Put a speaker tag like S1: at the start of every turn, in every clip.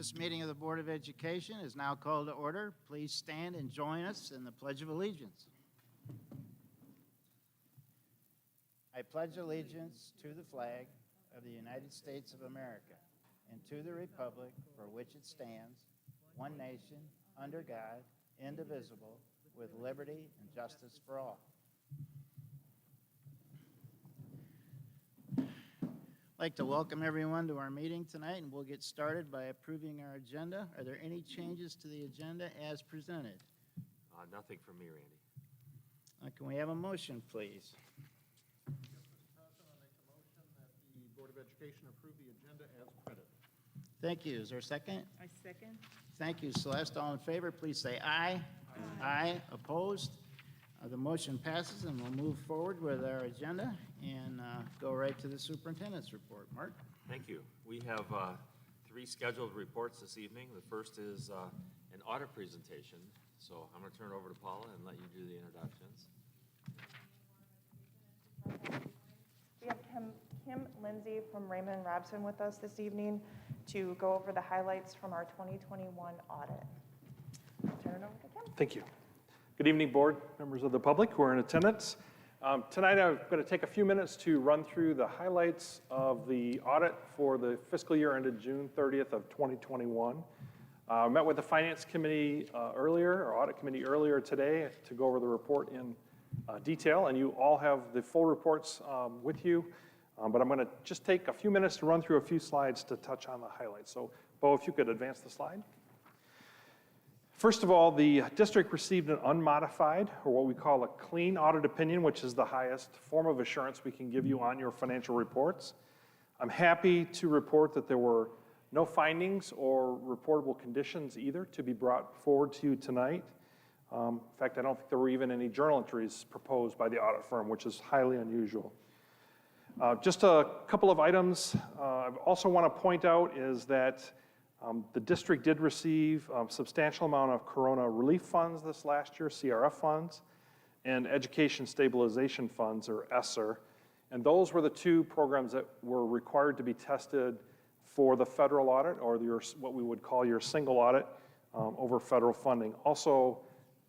S1: This meeting of the Board of Education is now called to order. Please stand and join us in the Pledge of Allegiance. I pledge allegiance to the flag of the United States of America and to the republic for which it stands, one nation, under God, indivisible, with liberty and justice for all. I'd like to welcome everyone to our meeting tonight, and we'll get started by approving our agenda. Are there any changes to the agenda as presented?
S2: Nothing from me, Randy.
S1: Can we have a motion, please?
S3: Yes, Mr. President, I make a motion that the Board of Education approve the agenda as printed.
S1: Thank you. Is there a second?
S4: I second.
S1: Thank you, Celeste. All in favor, please say aye. Aye. Opposed? The motion passes, and we'll move forward with our agenda and go right to the superintendent's report. Mark?
S2: Thank you. We have three scheduled reports this evening. The first is an audit presentation. So I'm going to turn it over to Paula and let you do the introductions.
S5: We have Kim Lindsay from Raymond Robson with us this evening to go over the highlights from our 2021 audit. Turn it over to Kim.
S3: Thank you. Good evening, board, members of the public who are in attendance. Tonight I'm going to take a few minutes to run through the highlights of the audit for the fiscal year ended June 30th of 2021. I met with the Finance Committee Audit Committee earlier today to go over the report in detail, and you all have the full reports with you, but I'm going to just take a few minutes to run through a few slides to touch on the highlights. So, Bo, if you could advance the slide. First of all, the district received an unmodified, or what we call a clean audit opinion, which is the highest form of assurance we can give you on your financial reports. I'm happy to report that there were no findings or reportable conditions either to be brought forward to you tonight. In fact, I don't think there were even any journal entries proposed by the audit firm, which is highly unusual. Just a couple of items I also want to point out is that the district did receive a substantial amount of Corona relief funds this last year, CRF funds, and Education Stabilization Funds, or ESSER. And those were the two programs that were required to be tested for the federal audit, or what we would call your single audit over federal funding. Also,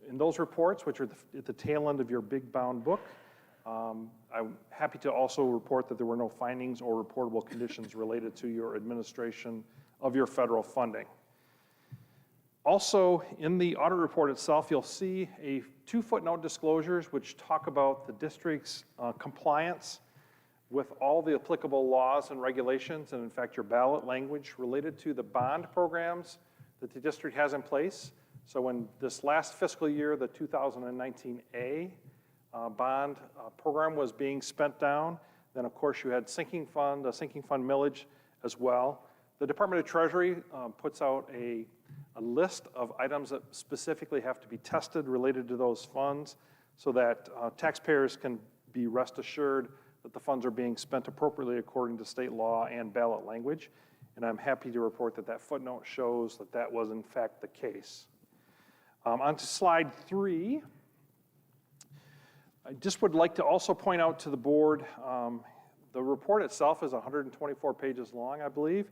S3: in those reports, which are at the tail end of your big bound book, I'm happy to also report that there were no findings or reportable conditions related to your administration of your federal funding. Also, in the audit report itself, you'll see two footnote disclosures which talk about the district's compliance with all the applicable laws and regulations, and in fact, your ballot language related to the bond programs that the district has in place. So when this last fiscal year, the 2019A bond program was being spent down, then of course you had a sinking fund millage as well. The Department of Treasury puts out a list of items that specifically have to be tested related to those funds so that taxpayers can be rest assured that the funds are being spent appropriately according to state law and ballot language. And I'm happy to report that that footnote shows that that was in fact the case. On to slide 3. I just would like to also point out to the board, the report itself is 124 pages long, I believe.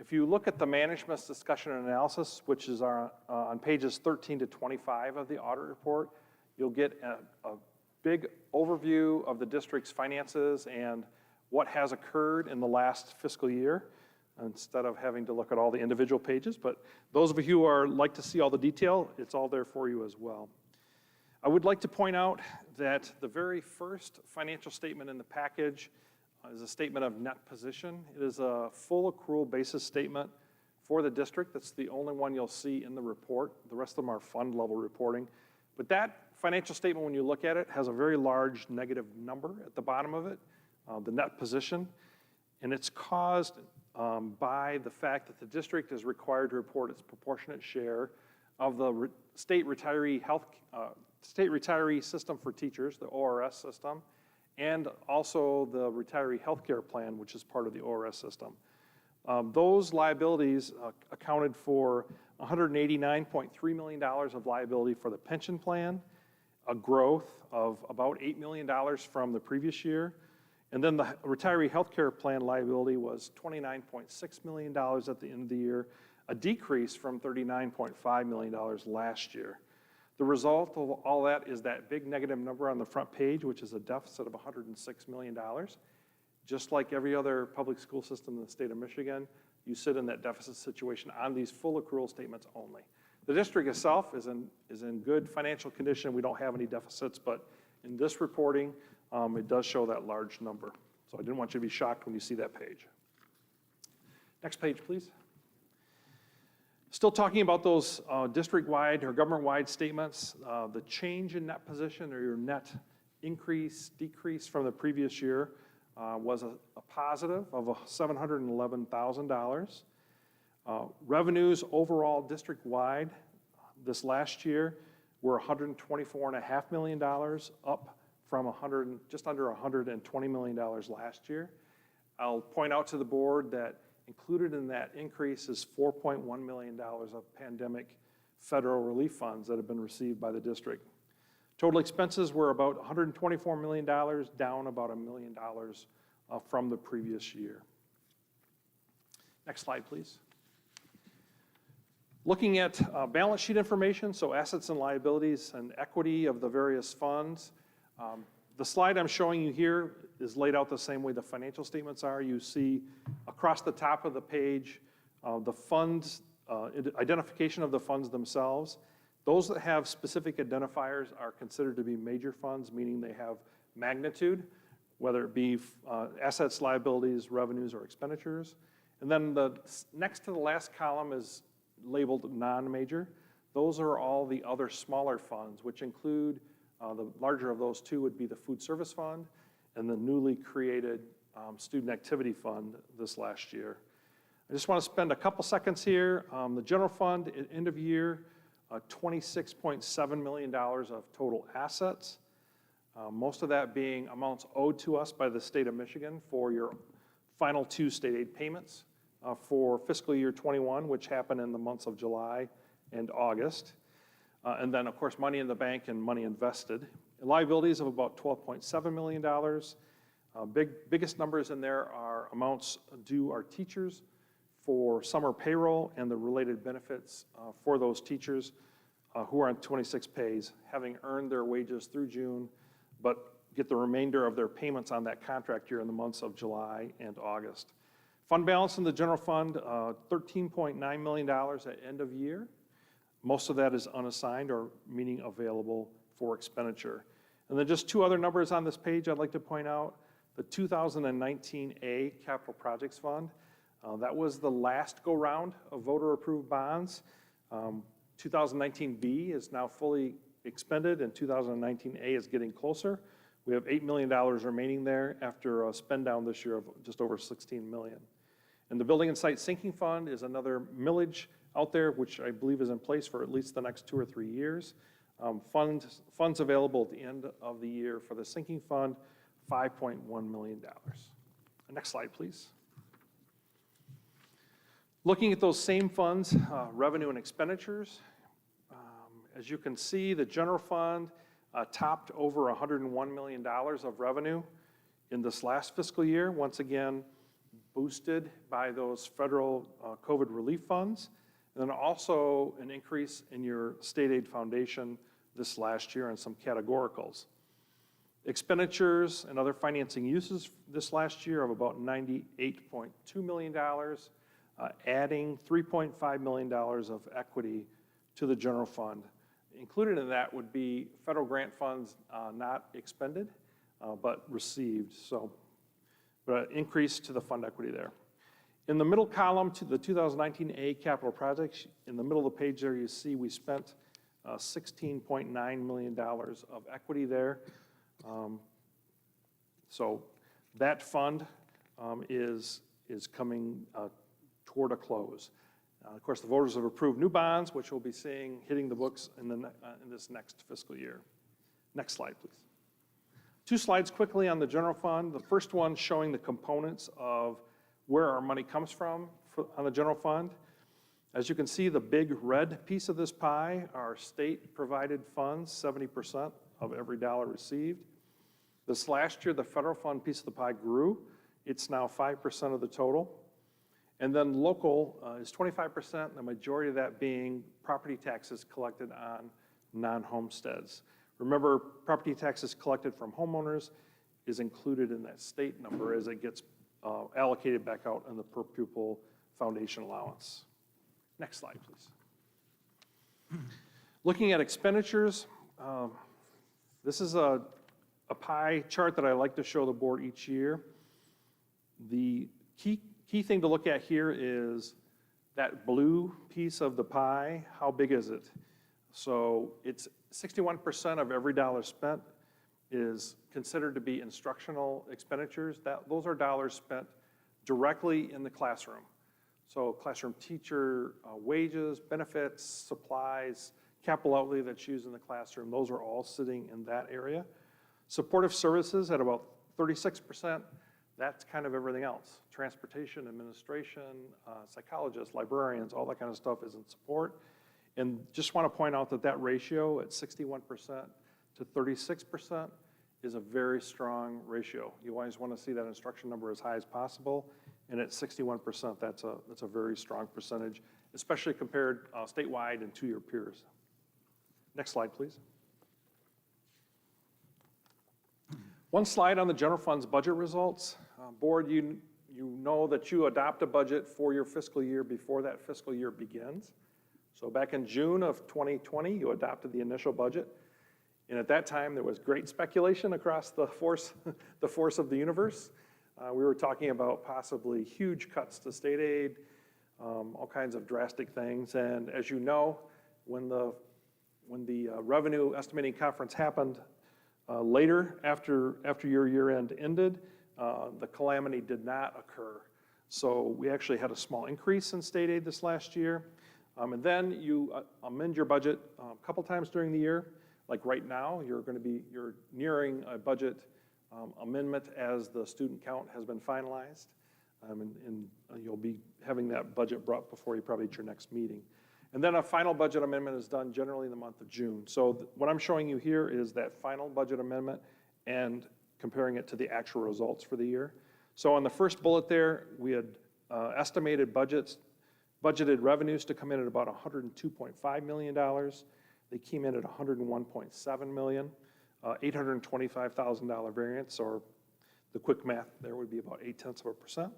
S3: If you look at the management's discussion and analysis, which is on pages 13 to 25 of the audit report, you'll get a big overview of the district's finances and what has occurred in the last fiscal year, instead of having to look at all the individual pages. But those of you who like to see all the detail, it's all there for you as well. I would like to point out that the very first financial statement in the package is a statement of net position. It is a full accrual basis statement for the district. That's the only one you'll see in the report. The rest of them are fund level reporting. But that financial statement, when you look at it, has a very large negative number at the bottom of it, the net position. And it's caused by the fact that the district is required to report its proportionate share of the state retiree system for teachers, the ORS system, and also the retiree health care plan, which is part of the ORS system. Those liabilities accounted for $189.3 million of liability for the pension plan, a growth of about $8 million from the previous year. And then the retiree health care plan liability was $29.6 million at the end of the year, a decrease from $39.5 million last year. The result of all that is that big negative number on the front page, which is a deficit of $106 million. Just like every other public school system in the state of Michigan, you sit in that deficit situation on these full accrual statements only. The district itself is in good financial condition. We don't have any deficits, but in this reporting, it does show that large number. So I didn't want you to be shocked when you see that page. Next page, please. Still talking about those district-wide or government-wide statements, the change in net position or your net increase, decrease from the previous year was a positive of $711,000. Revenues overall district-wide this last year were $124.5 million, up from just under $120 million last year. I'll point out to the board that included in that increase is $4.1 million of pandemic federal relief funds that have been received by the district. Total expenses were about $124 million, down about $1 million from the previous year. Next slide, please. Looking at balance sheet information, so assets and liabilities and equity of the various funds. The slide I'm showing you here is laid out the same way the financial statements are. You see across the top of the page, the funds, identification of the funds themselves. Those that have specific identifiers are considered to be major funds, meaning they have magnitude, whether it be assets, liabilities, revenues, or expenditures. And then the next to the last column is labeled non-major. Those are all the other smaller funds, which include, the larger of those two would be the food service fund and the newly created student activity fund this last year. I just want to spend a couple seconds here. The general fund at end of year, $26.7 million of total assets. Most of that being amounts owed to us by the state of Michigan for your final two state aid payments for fiscal year 21, which happened in the months of July and August. And then, of course, money in the bank and money invested. Liabilities of about $12.7 million. Biggest numbers in there are amounts due our teachers for summer payroll and the related benefits for those teachers who are on 26 pays, having earned their wages through June, but get the remainder of their payments on that contract year in the months of July and August. Fund balance in the general fund, $13.9 million at end of year. Most of that is unassigned or meaning available for expenditure. And then just two other numbers on this page I'd like to point out. The 2019A Capital Projects Fund, that was the last go-round of voter-approved bonds. 2019B is now fully expended and 2019A is getting closer. We have $8 million remaining there after a spend down this year of just over $16 million. And the Building and Site Sinking Fund is another millage out there, which I believe is in place for at least the next 2 or 3 years. Funds available at the end of the year for the sinking fund, $5.1 million. Next slide, please. Looking at those same funds, revenue and expenditures. As you can see, the general fund topped over $101 million of revenue in this last fiscal year, once again boosted by those federal COVID relief funds, and then also an increase in your state aid foundation this last year and some categoricals. Expenditures and other financing uses this last year of about $98.2 million, adding $3.5 million of equity to the general fund. Included in that would be federal grant funds not expended, but received, so but increase to the fund equity there. In the middle column, to the 2019A capital projects, in the middle of the page there, you see we spent $16.9 million of equity there. So that fund is coming toward a close. Of course, the voters have approved new bonds, which we'll be seeing hitting the books in this next fiscal year. Next slide, please. 2 slides quickly on the general fund. The first one showing the components of where our money comes from on the general fund. As you can see, the big red piece of this pie are state-provided funds, 70% of every dollar received. This last year, the federal fund piece of the pie grew. It's now 5% of the total. And then local is 25%, the majority of that being property taxes collected on non-homesteads. Remember, property taxes collected from homeowners is included in that state number as it gets allocated back out in the per pupil foundation allowance. Next slide, please. Looking at expenditures, this is a pie chart that I like to show the board each year. The key thing to look at here is that blue piece of the pie, how big is it? So it's 61% of every dollar spent is considered to be instructional expenditures. Those are dollars spent directly in the classroom. So classroom teacher wages, benefits, supplies, capital outlay that's used in the classroom, those are all sitting in that area. Supportive services at about 36%, that's kind of everything else. Transportation, administration, psychologists, librarians, all that kind of stuff is in support. And just want to point out that that ratio at 61% to 36% is a very strong ratio. You always want to see that instruction number as high as possible, and at 61%, that's a very strong percentage, especially compared statewide and to your peers. Next slide, please. One slide on the general fund's budget results. Board, you know that you adopt a budget for your fiscal year before that fiscal year begins. So back in June of 2020, you adopted the initial budget. And at that time, there was great speculation across the force of the universe. We were talking about possibly huge cuts to state aid, all kinds of drastic things. And as you know, when the revenue estimating conference happened later after your year end ended, the calamity did not occur. So we actually had a small increase in state aid this last year. And then you amend your budget a couple times during the year. Like right now, you're nearing a budget amendment as the student count has been finalized. And you'll be having that budget brought before you probably at your next meeting. And then a final budget amendment is done generally in the month of June. So what I'm showing you here is that final budget amendment and comparing it to the actual results for the year. So on the first bullet there, we had estimated budgeted revenues to come in at about $102.5 million. They came in at $101.7 million, $825,000 variance, or the quick math there would be about 0.8%.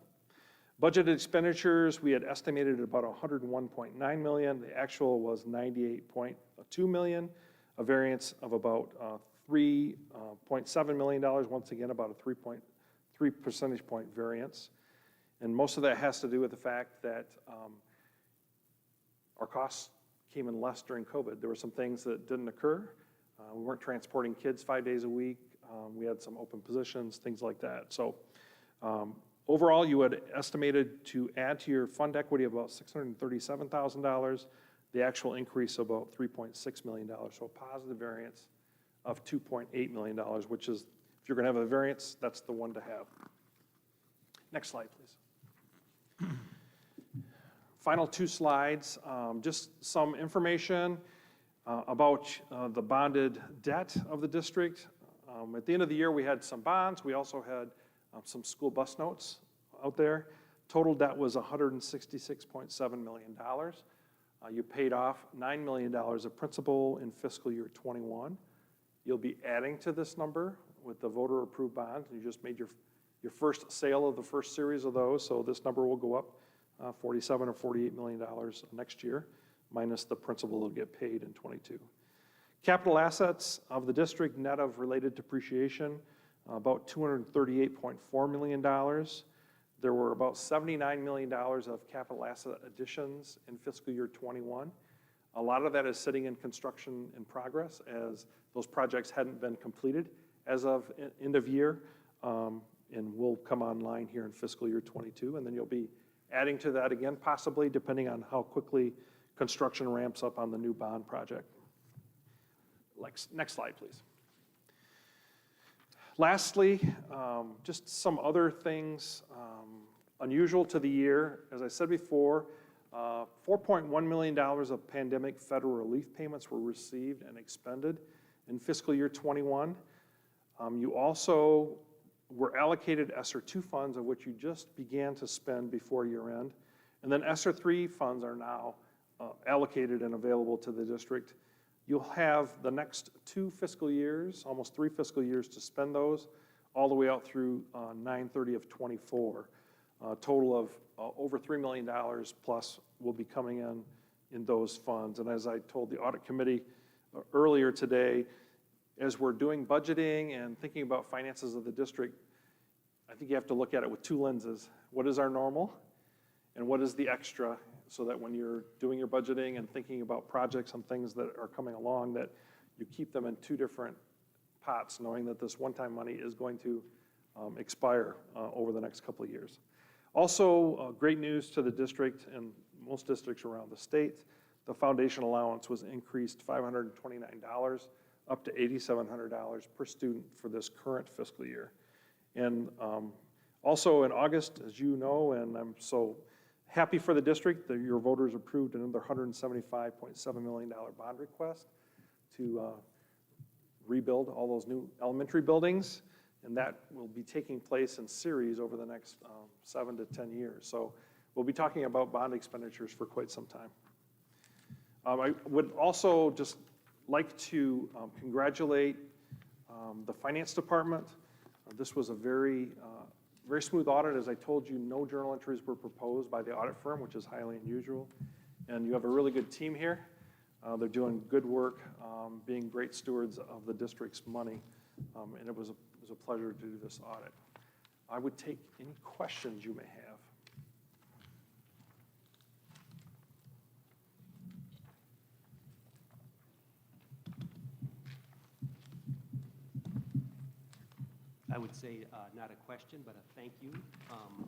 S3: Budgeted expenditures, we had estimated at about $101.9 million. The actual was $98.2 million, a variance of about $3.7 million, once again about a 3.3 percentage point variance. And most of that has to do with the fact that our costs came in less during COVID. There were some things that didn't occur. We weren't transporting kids 5 days a week. We had some open positions, things like that. So overall, you had estimated to add to your fund equity about $637,000. The actual increase about $3.6 million. So a positive variance of $2.8 million, which is, if you're going to have a variance, that's the one to have. Next slide, please. Final two slides, just some information about the bonded debt of the district. At the end of the year, we had some bonds. We also had some school bus notes out there. Total debt was $166.7 million. You paid off $9 million of principal in fiscal year 21. You'll be adding to this number with the voter-approved bonds. You just made your first sale of the first series of those, so this number will go up $47 or $48 million next year, minus the principal that'll get paid in 22. Capital assets of the district, net of related depreciation, about $238.4 million. There were about $79 million of capital asset additions in fiscal year 21. A lot of that is sitting in construction in progress as those projects hadn't been completed as of end of year, and will come online here in fiscal year 22. And then you'll be adding to that again, possibly, depending on how quickly construction ramps up on the new bond project. Next slide, please. Lastly, just some other things unusual to the year. As I said before, $4.1 million of pandemic federal relief payments were received and expended in fiscal year 21. You also were allocated ESSER II funds, of which you just began to spend before year end. And then ESSER 3 funds are now allocated and available to the district. You'll have the next 2 fiscal years, almost 3 fiscal years to spend those, all the way out through 9/30 of '24. A total of over $3 million plus will be coming in those funds. And as I told the audit committee earlier today, as we're doing budgeting and thinking about finances of the district, I think you have to look at it with 2 lenses. What is our normal and what is the extra, so that when you're doing your budgeting and thinking about projects and things that are coming along, that you keep them in 2 different pots, knowing that this one-time money is going to expire over the next couple of years. Also, great news to the district and most districts around the state, the foundation allowance was increased $529 up to $8,700 per student for this current fiscal year. And also in August, as you know, and I'm so happy for the district that your voters approved another $175.7 million bond request to rebuild all those new elementary buildings, and that will be taking place in series over the next 7 to 10 years. So we'll be talking about bond expenditures for quite some time. I would also just like to congratulate the finance department. This was a very smooth audit. As I told you, no journal entries were proposed by the audit firm, which is highly unusual. And you have a really good team here. They're doing good work, being great stewards of the district's money. And it was a pleasure to do this audit. I would take any questions you may have.
S4: I would say not a question, but a thank you.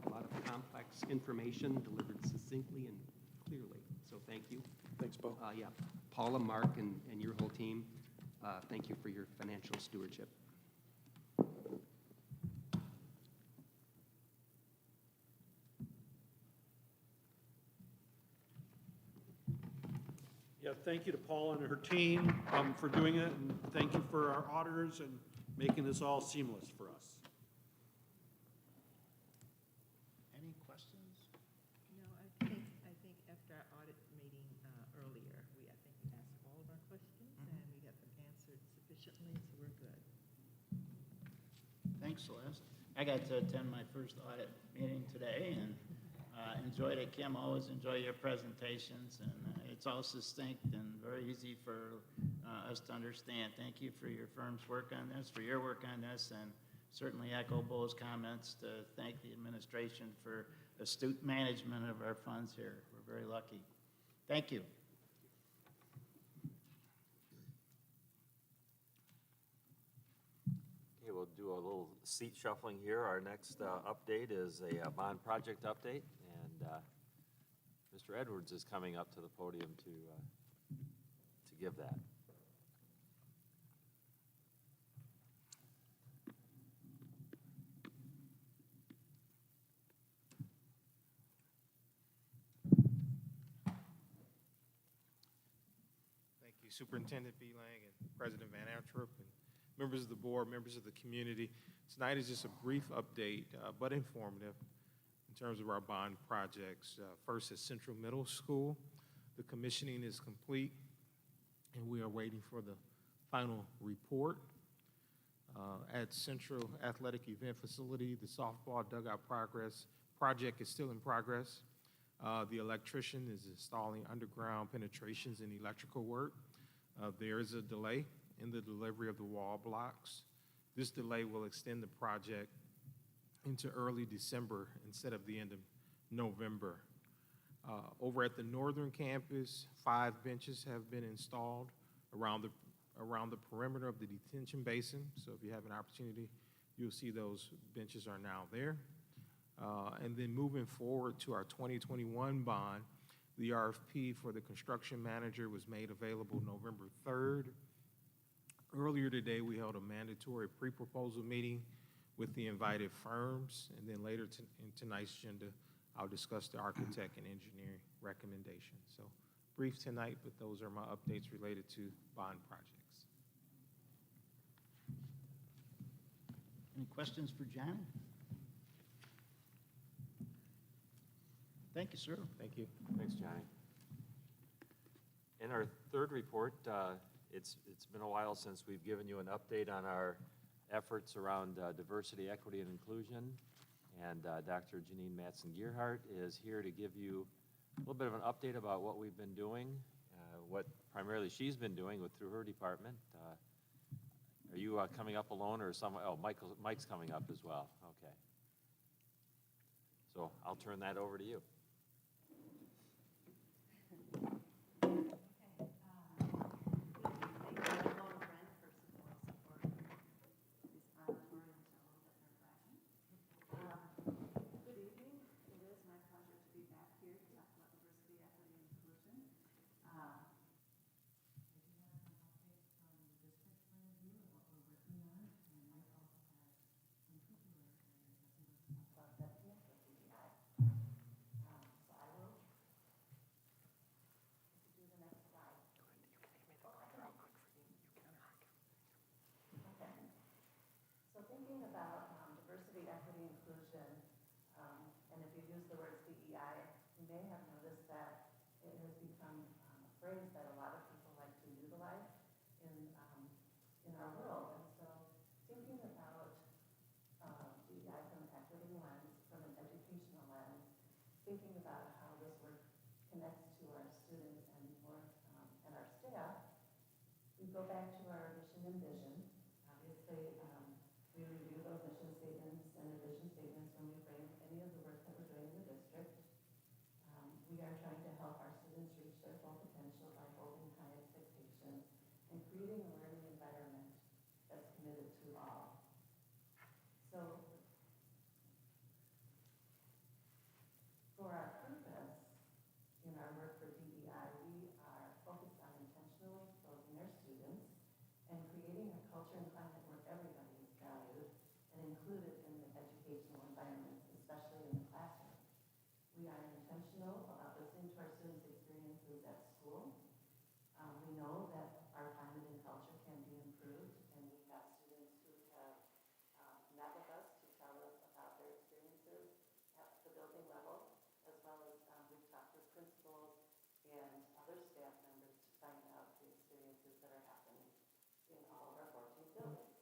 S4: A lot of complex information delivered succinctly and clearly, so thank you.
S3: Thanks, Bo.
S4: Yeah, Paula, Mark, and your whole team, thank you for your financial stewardship.
S6: Yeah, thank you to Paula and her team for doing it, and thank you for our auditors and making this all seamless for us.
S1: Any questions?
S7: No, I think after our audit meeting earlier, I think we asked all of our questions and we got them answered sufficiently, so we're good.
S1: Thanks, Celeste. I got to attend my first audit meeting today and enjoyed it. Kim, always enjoy your presentations, and it's all succinct and very easy for us to understand. Thank you for your firm's work on this, for your work on this, and certainly echo Bo's comments to thank the administration for astute management of our funds here. We're very lucky. Thank you.
S2: Okay, we'll do a little seat shuffling here. Our next update is a bond project update, and Mr. Edwards is coming up to the podium to give that.
S8: Thank you, Superintendent Beelang and President Van Antwerp and members of the board, members of the community. Tonight is just a brief update, but informative in terms of our bond projects. First is Central Middle School. The commissioning is complete, and we are waiting for the final report. At Central Athletic Event Facility, the softball dugout project is still in progress. The electrician is installing underground penetrations and electrical work. There is a delay in the delivery of the wall blocks. This delay will extend the project into early December instead of the end of November. Over at the northern campus, 5 benches have been installed around the perimeter of the detention basin. So if you have an opportunity, you'll see those benches are now there. And then moving forward to our 2021 bond, the RFP for the construction manager was made available November 3rd. Earlier today, we held a mandatory pre-proposal meeting with the invited firms, and then later in tonight's agenda, I'll discuss the architect and engineering recommendations. So brief tonight, but those are my updates related to bond projects.
S1: Any questions for John? Thank you, sir.
S8: Thank you.
S2: Thanks, Johnny. In our third report, it's been a while since we've given you an update on our efforts around diversity, equity, and inclusion. And Dr. Janine Matson-Gearhart is here to give you a little bit of an update about what we've been doing, what primarily she's been doing through her department. Are you coming up alone or someone? Oh, Mike's coming up as well. Okay. So I'll turn that over to you.
S9: Good evening. It is my pleasure to be back here to talk about diversity, equity, and inclusion. I do have some updates from the district point of view of what we're working on, and Mike also has some particular areas that he wants to talk about that connect with DEI. So I will do the next slide. Okay. So thinking about diversity, equity, inclusion, and if you use the words DEI, you may have noticed that it has become a phrase that a lot of people like to utilize in our world. And so thinking about DEI from an equity lens, from an educational lens, thinking about how this work connects to our students and our staff, we go back to our mission and vision. Obviously, we review those mission statements and the vision statements when we frame any of the work that we're doing in the district. We are trying to help our students reach their full potential by holding high expectations and creating a learning environment that's committed to all. So for our purpose in our work for DEI, we are focused on intentionally exposing our students and creating a culture and climate where everybody is valued and included in the educational environment, especially in the classroom. We are intentional about listening to our students' experiences at school. We know that our climate and culture can be improved, and we have students who have met with us to tell us about their experiences at the building level, as well as we've talked with principals and other staff members to find out the experiences that are happening in all of our 14 buildings.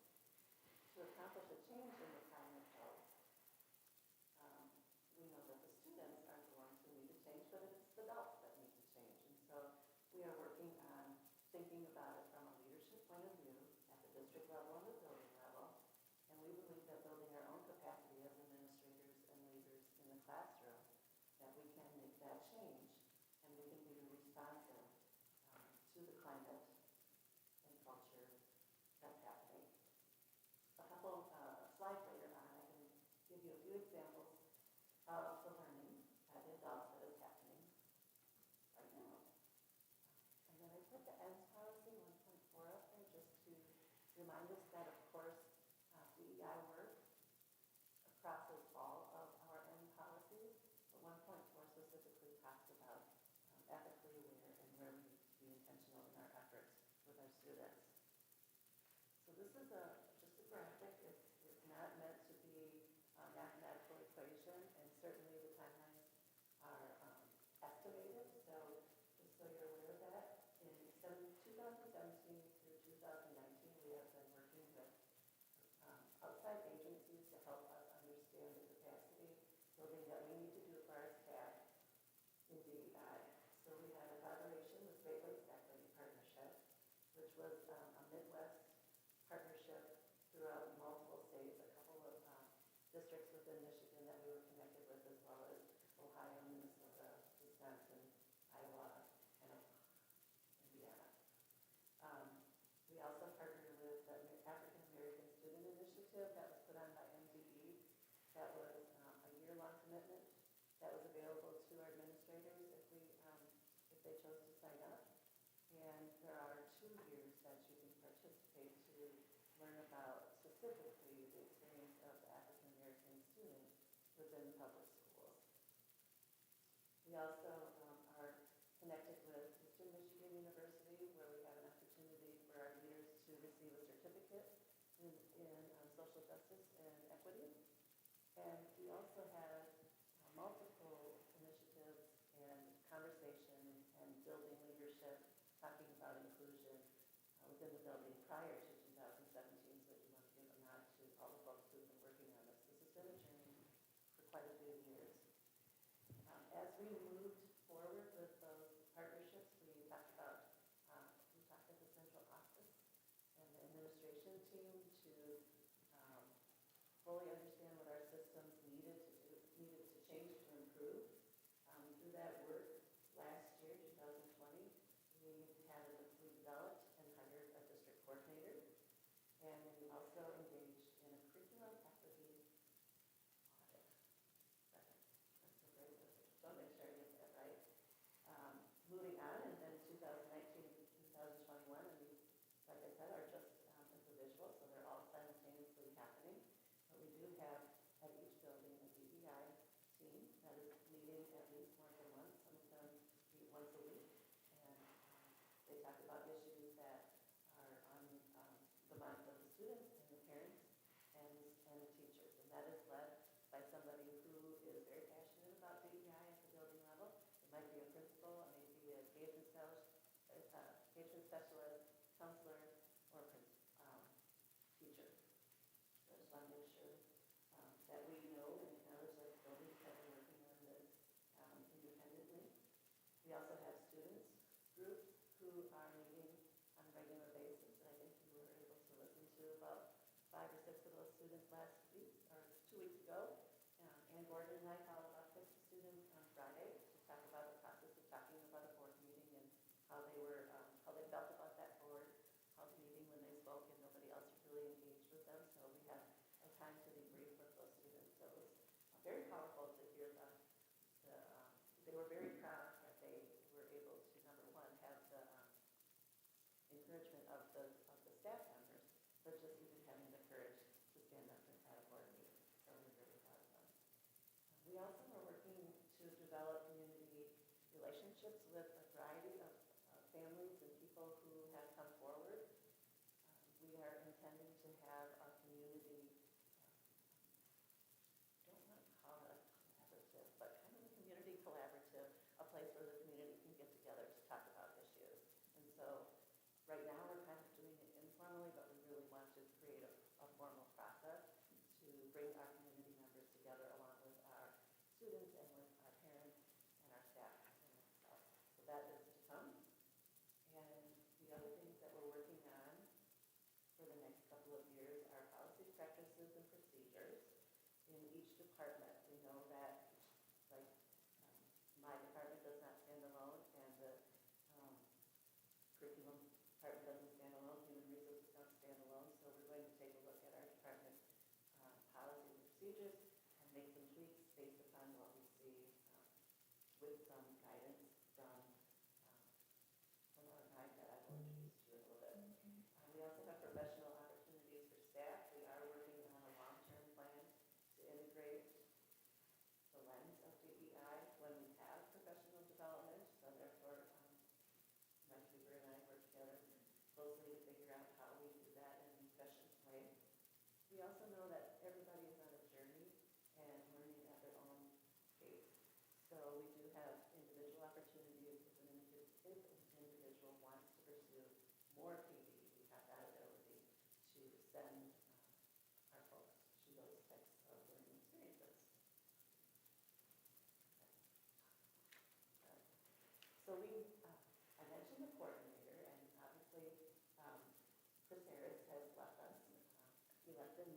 S9: To accomplish a change in the climate, though, we know that the students are the ones who need to change, but it's the adults that need to change. And so we are working on thinking about it from a leadership point of view at the district level and the building level. And we believe that building our own capacity as administrators and leaders in the classroom, that we can make that change and we can be responsive to the climate and culture that's happening. A couple slides later on, I can give you a few examples of the learning at adults that is happening right now. And then I put the ends policy 1.4 up there just to remind us that, of course, DEI work crosses all of our end policies, but 1.4 specifically talks about ethically aware and where we need to be intentional in our efforts with our students. So this is just a graphic. It's not meant to be a mathematical equation, and certainly the timelines are estimated. So just so you're aware of that, in 2017 through 2019, we have been working with outside agencies to help us understand the capacity building that we need to do for our staff in DEI. So we had a collaboration with Great Lakes Equity Partnership, which was a Midwest partnership throughout multiple states, a couple of districts within Michigan that we were connected with, as well as Ohio, Minnesota, Wisconsin, Iowa, and Indiana. We also partnered with the African American Student Initiative that was put on by MDE. That was a year-long commitment that was available to our administrators if they chose to sign up. And there are 2 years that you can participate to learn about specifically the experience of the African American student within public schools. We also are connected with Eastern Michigan University, where we have an opportunity for our leaders to receive a certificate in social justice and equity. And we also have multiple initiatives prior to 2017, so I do want to give a nod to all the folks who've been working on this. This has been a journey for quite a few years. As we moved forward with those partnerships, we talked at the central office and the administration team to fully understand what our systems needed to change to improve. Through that work last year, 2020, we developed and hired a district coordinator, and we also engaged in a curriculum equity audit. That's a great word. So I'll make sure I get that right. Moving on, and then 2019 and 2021, and these, like I said, are just individual, so they're all simultaneously happening. But we do have at each building a DEI team that is meeting at least once a month. Some of them meet once a week, and they talk about issues that are on the minds of the students and the parents and the teachers. And that is led by somebody who is very passionate about DEI at the building level. It might be a principal, it may be a engagement specialist, counselor, or teacher. So I just want to make sure that we know and acknowledge that buildings have been working on this independently. We also have students groups who are meeting on a regular basis, and I think you were able to listen to about 5 or 6 of those students last week, or 2 weeks ago. Ann Gordon and I followed up with the students on Friday to talk about the process of talking about a board meeting and how they felt about that board, how the meeting when they spoke and nobody else really engaged with them. So we had a time to debrief with those students. So it was very powerful to hear them. They were very proud that they were able to, number one, have the encouragement of the staff members, but just even having the courage to stand up at a board meeting. So we're very proud of them. We also are working to develop community relationships with a variety of families and people who have come forward. We are intending to have a community, don't want to call it a collaborative, but kind of a community collaborative, a place where the community can get together to talk about issues. And so right now we're kind of doing it informally, but we really want to create a formal process to bring our community members together along with our students and with our parents and our staff. So that is to come. And the other things that we're working on for the next couple of years are policies, practices, and procedures in each department. We know that, like, my department does not stand alone, and the curriculum department doesn't stand alone, human resources don't stand alone, so we're going to take a look at our department policies and procedures and make some tweaks based upon what we see with some guidance from our guide that I will introduce to you in a little bit. We also have professional opportunities for staff. We are working on a long-term plan to integrate the lens of DEI when we have professional development. So therefore, Mike Huber and I work together closely to figure out how we do that in an efficient way. We also know that everybody is on a journey and learning at their own pace. So we do have individual opportunities if an individual wants to pursue more PD. We have that ability to send our folks to those types of learning experiences. So I mentioned the coordinator, and obviously Chris Harris has left us. He left in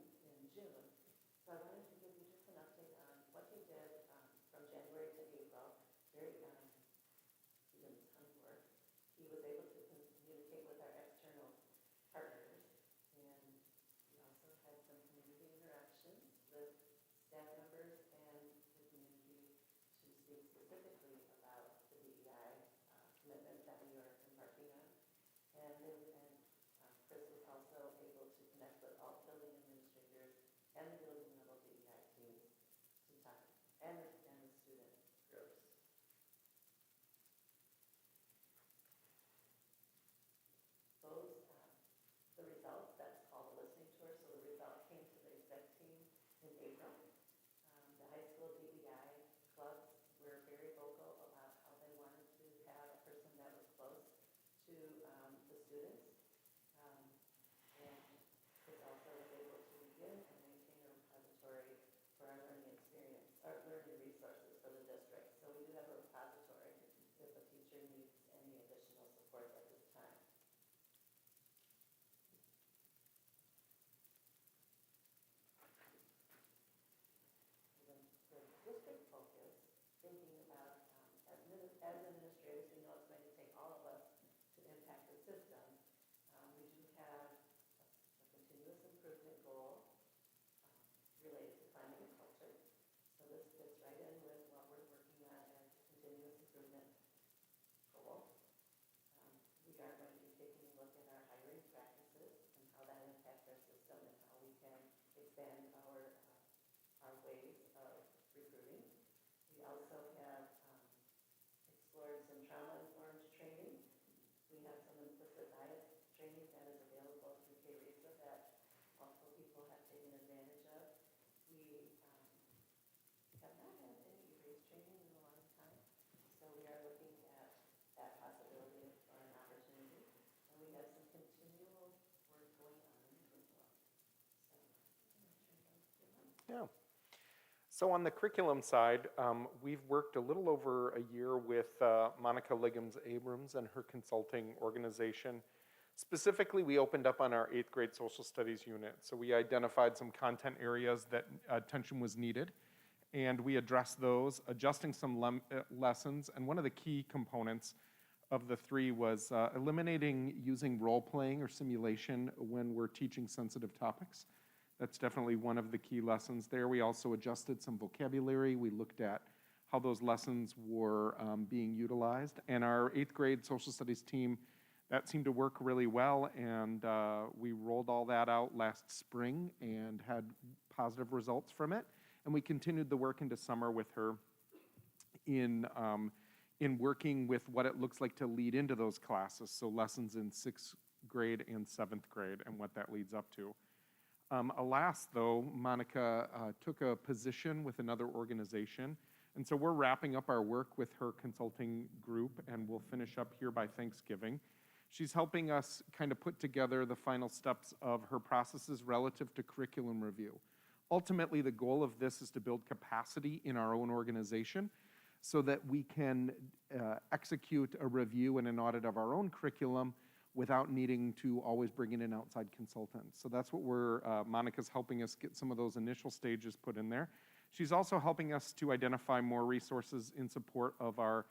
S9: June. So I wanted to give you just an update on what he did from January to April. He did a ton of work. He was able to communicate with our external partners, and he also had some community interactions with staff members and the community to speak specifically about the DEI commitment that we are embarking on. And Chris was also able to connect with all building administrators and the building level DEI district focus, thinking about, as administrators, we know it's going to take all of us to impact the system. We do have a continuous improvement goal related to climate and culture. So this fits right in with what we're working on as a continuous improvement goal. We are going to be taking a look at our hiring practices and how that impacts our system and how we can expand our ways of recruiting. We also have explored some trauma-informed training. We have some implicit bias training that is available through KRESA that multiple people have taken advantage of. We have not had any erase training in a long time, so we are looking at that possibility for an opportunity. And we have some continual work going on as well. So I'm going to turn it over to Mike.
S3: Yeah. So on the curriculum side, we've worked a little over a year with Monica Liggins-Abrams and her consulting organization. Specifically, we opened up on our 8th grade social studies unit. So we identified some content areas that attention was needed, and we addressed those, adjusting some lessons. And one of the key components of the 3 was eliminating using role-playing or simulation when we're teaching sensitive topics. That's definitely one of the key lessons there. We also adjusted some vocabulary. We looked at how those lessons were being utilized. And our 8th grade social studies team, that seemed to work really well. And we rolled all that out last spring and had positive results from it. And we continued the work into summer with her in working with what it looks like to lead into those classes. So lessons in 6th grade and 7th grade and what that leads up to. Alas, though, Monica took a position with another organization, and so we're wrapping up our work with her consulting group, and we'll finish up here by Thanksgiving. She's helping us kind of put together the final steps of her processes relative to curriculum review. Ultimately, the goal of this is to build capacity in our own organization so that we can execute a review and an audit of our own curriculum without needing to always bring in an outside consultant. So that's what Monica's helping us get some of those initial stages put in there. She's also helping us to identify more resources in support of our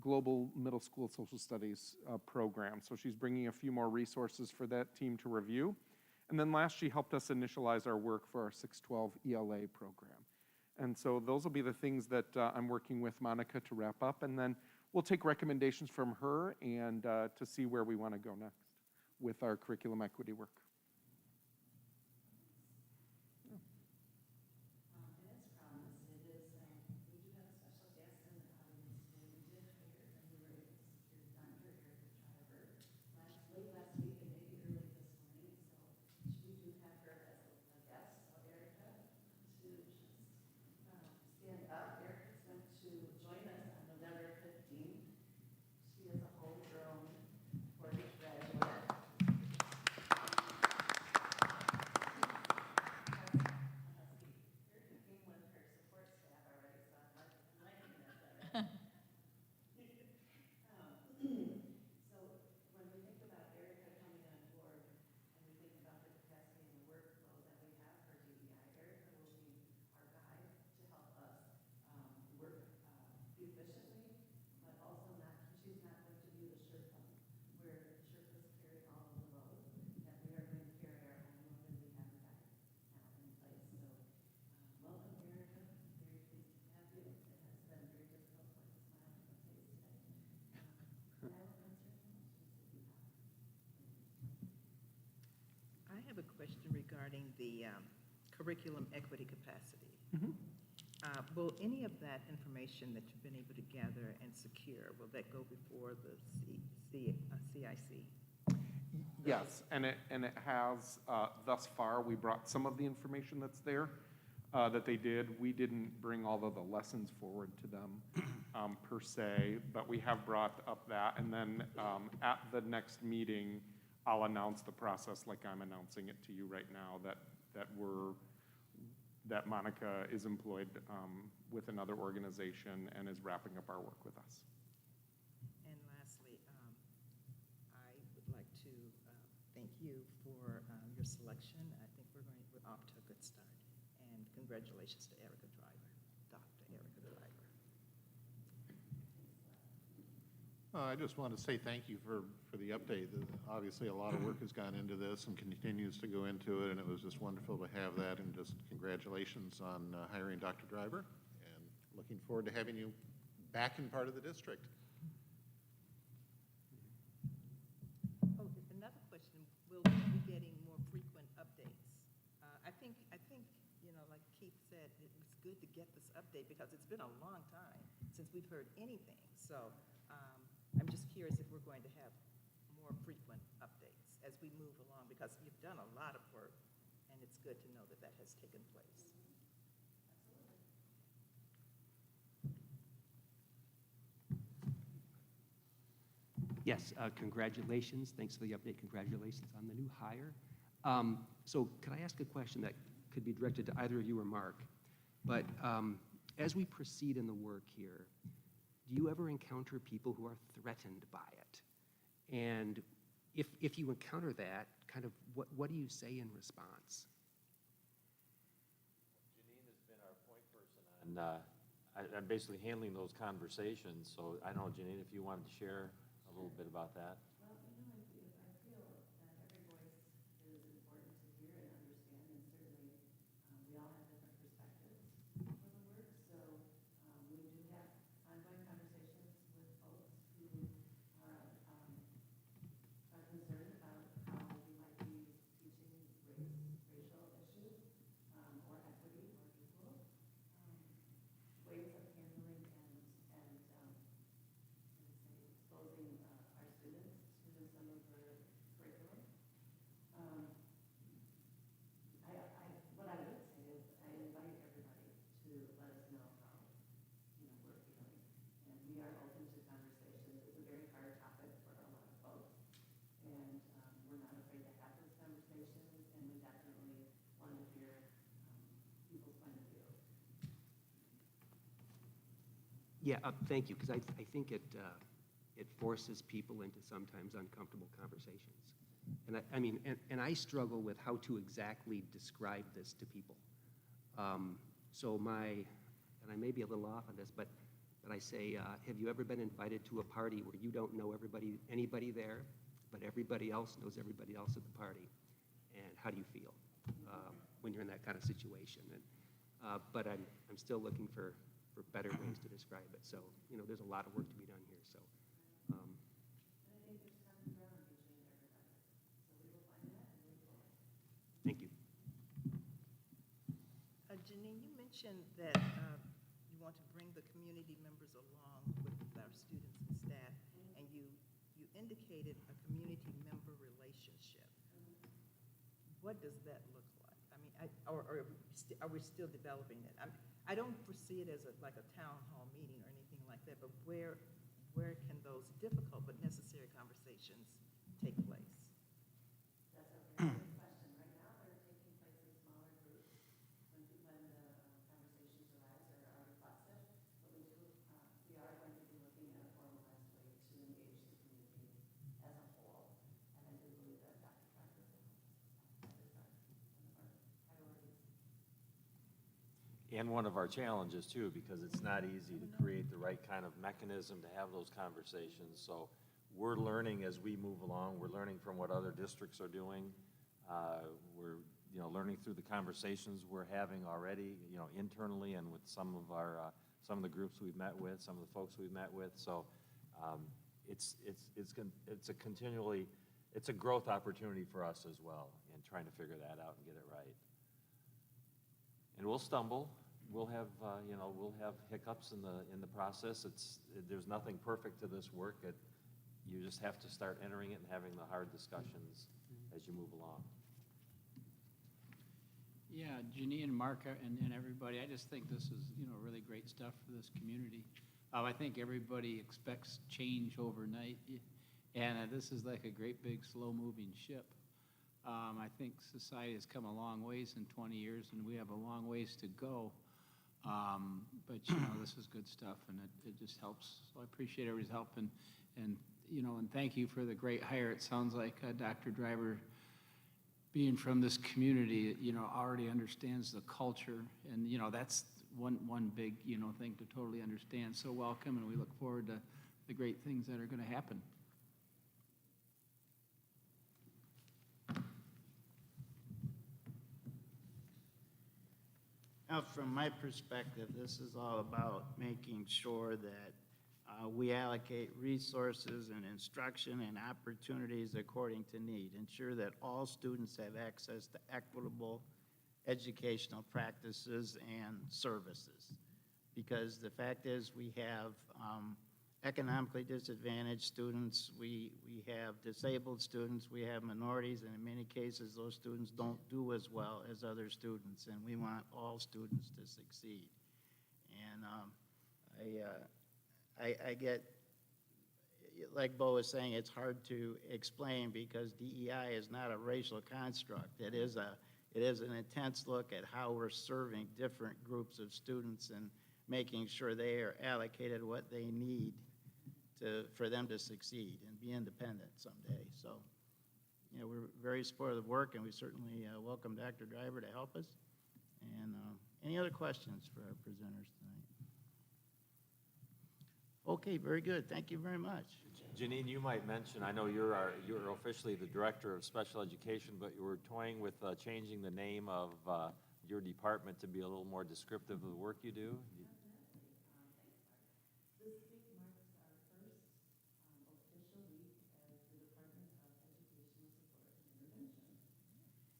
S3: global middle school social studies program. So she's bringing a few more resources for that team to review. And then last, she helped us initialize our work for our 612 ELA program. And so those will be the things that I'm working with Monica to wrap up. And then we'll take recommendations from her and to see where we want to go next with our curriculum equity work.
S9: And as promised, we do have a special guest in the audience today. We did hire, and we were able to secure Dr. Erica Driver late last week and maybe early this morning. So we do have her as a guest. So Erica, to just stand up. Erica's going to join us on November 15th. She is a homegrown Portage graduate. Erica came with her support staff already, so I'm liking it better. So when we think about Erica coming on board and we think about the capacity and the workflow that we have for DEI, Erica will be our guide to help us work efficiently, but also she's not going to be the Sherpa, where Sherpas carry all of the load, that we are going to carry our own load, and we have a guide now in place. So welcome, Erica. Very pleased to have you. It has been very difficult to put a smile on your face today. I will answer any questions that you have.
S7: I have a question regarding the curriculum equity capacity. Will any of that information that you've been able to gather and secure, will that go before the CIC?
S3: Yes, and it has, thus far, we brought some of the information that's there that they did. We didn't bring all of the lessons forward to them per se, but we have brought up that. And then at the next meeting, I'll announce the process like I'm announcing it to you right now, that Monica is employed with another organization and is wrapping up our work with us.
S7: And lastly, I would like to thank you for your selection. I think we're off to a good start. And congratulations to Erica Driver, Dr. Erica.
S10: I just want to say thank you for the update. Obviously, a lot of work has gone into this and continues to go into it, and it was just wonderful to have that, and just congratulations on hiring Dr. Driver, and looking forward to having you back in part of the district.
S7: Oh, another question, will we be getting more frequent updates? I think, like Keith said, it was good to get this update because it's been a long time since we've heard anything. So I'm just curious if we're going to have more frequent updates as we move along, because you've done a lot of work, and it's good to know that that has taken place.
S4: Yes, congratulations. Thanks for the update. Congratulations on the new hire. So could I ask a question that could be directed to either of you or Mark? But as we proceed in the work here, do you ever encounter people who are threatened by it? And if you encounter that, kind of what do you say in response?
S2: Janine has been our point person on, I'm basically handling those conversations, so I don't know, Janine, if you wanted to share a little bit about that.
S9: Well, I feel that every voice is important to hear and understand, and certainly we all have different perspectives for the work. So we do have ongoing conversations with folks who are concerned about how we might be teaching racial issues or equity or equal ways of handling and exposing our students to some of the curriculum. What I would say is I invite everybody to let us know how we're feeling, and we are open to conversations. It's a very hard topic for a lot of folks, and we're not afraid to have those conversations, and we definitely want to hear people's point of view.
S4: Yeah, thank you, because I think it forces people into sometimes uncomfortable conversations. And I I struggle with how to exactly describe this to people. So and I may be a little off on this, but I say, have you ever been invited to a party where you don't know anybody there, but everybody else knows everybody else at the party? And how do you feel when you're in that kind of situation? And but I'm still looking for better ways to describe it. So there's a lot of work to be done here. So.
S9: I think there's common ground between everybody, so we will find that and move forward.
S4: Thank you.
S7: Janine, you mentioned that you want to bring the community members along with our students and staff, and you indicated a community member relationship. What does that look like? I mean, are we still developing it? I don't foresee it as like a town hall meeting or anything like that, but where can those difficult but necessary conversations take place?
S9: That's a very good question. Right now, they're taking place in smaller groups when the conversations arise or are requested. But we are going to be looking at a formalized way to engage the community as a whole. And I do believe that Dr. Driver will help us with that. That is one of our priorities.
S2: And one of our challenges too, because it's not easy to create the right kind of mechanism to have those conversations. So we're learning as we move along. We're learning from what other districts are doing. We're learning through the conversations we're having already, internally and with some of the groups we've met with, some of the folks we've met with. So it's a growth opportunity for us as well, in trying to figure that out and get it right. And we'll stumble. We'll have hiccups in the process. There's nothing perfect to this work. You just have to start entering it and having the hard discussions as you move along.
S11: Yeah, Janine, Mark, and everybody, I just think this is, really great stuff for this community. I think everybody expects change overnight, and this is like a great big slow-moving ship. I think society has come a long ways in 20 years, and we have a long ways to go. But this is good stuff, and it just helps. So I appreciate everybody's help, and thank you for the great hire. It sounds like Dr. Driver, being from this community, already understands the culture, and that's one big thing to totally understand. So welcome, and we look forward to the great things that are going to happen.
S1: Now, from my perspective, this is all about making sure that we allocate resources and instruction and opportunities according to need. Ensure that all students have access to equitable educational practices and services. Because the fact is, we have economically disadvantaged students, we have disabled students, we have minorities, and in many cases, those students don't do as well as other students, and we want all students to succeed. And I get, like Bo was saying, it's hard to explain because DEI is not a racial construct. It is an intense look at how we're serving different groups of students and making sure they are allocated what they need for them to succeed and be independent someday. So, you know, we're very supportive of the work, and we certainly welcome Dr. Driver to help us. And any other questions for our presenters tonight? Okay, very good. Thank you very much.
S2: Janine, you might mention, I know you're officially the Director of Special Education, but you were toying with changing the name of your department to be a little more descriptive of the work you do.
S9: This week marks our first official week as the Department of Educational Support and Intervention.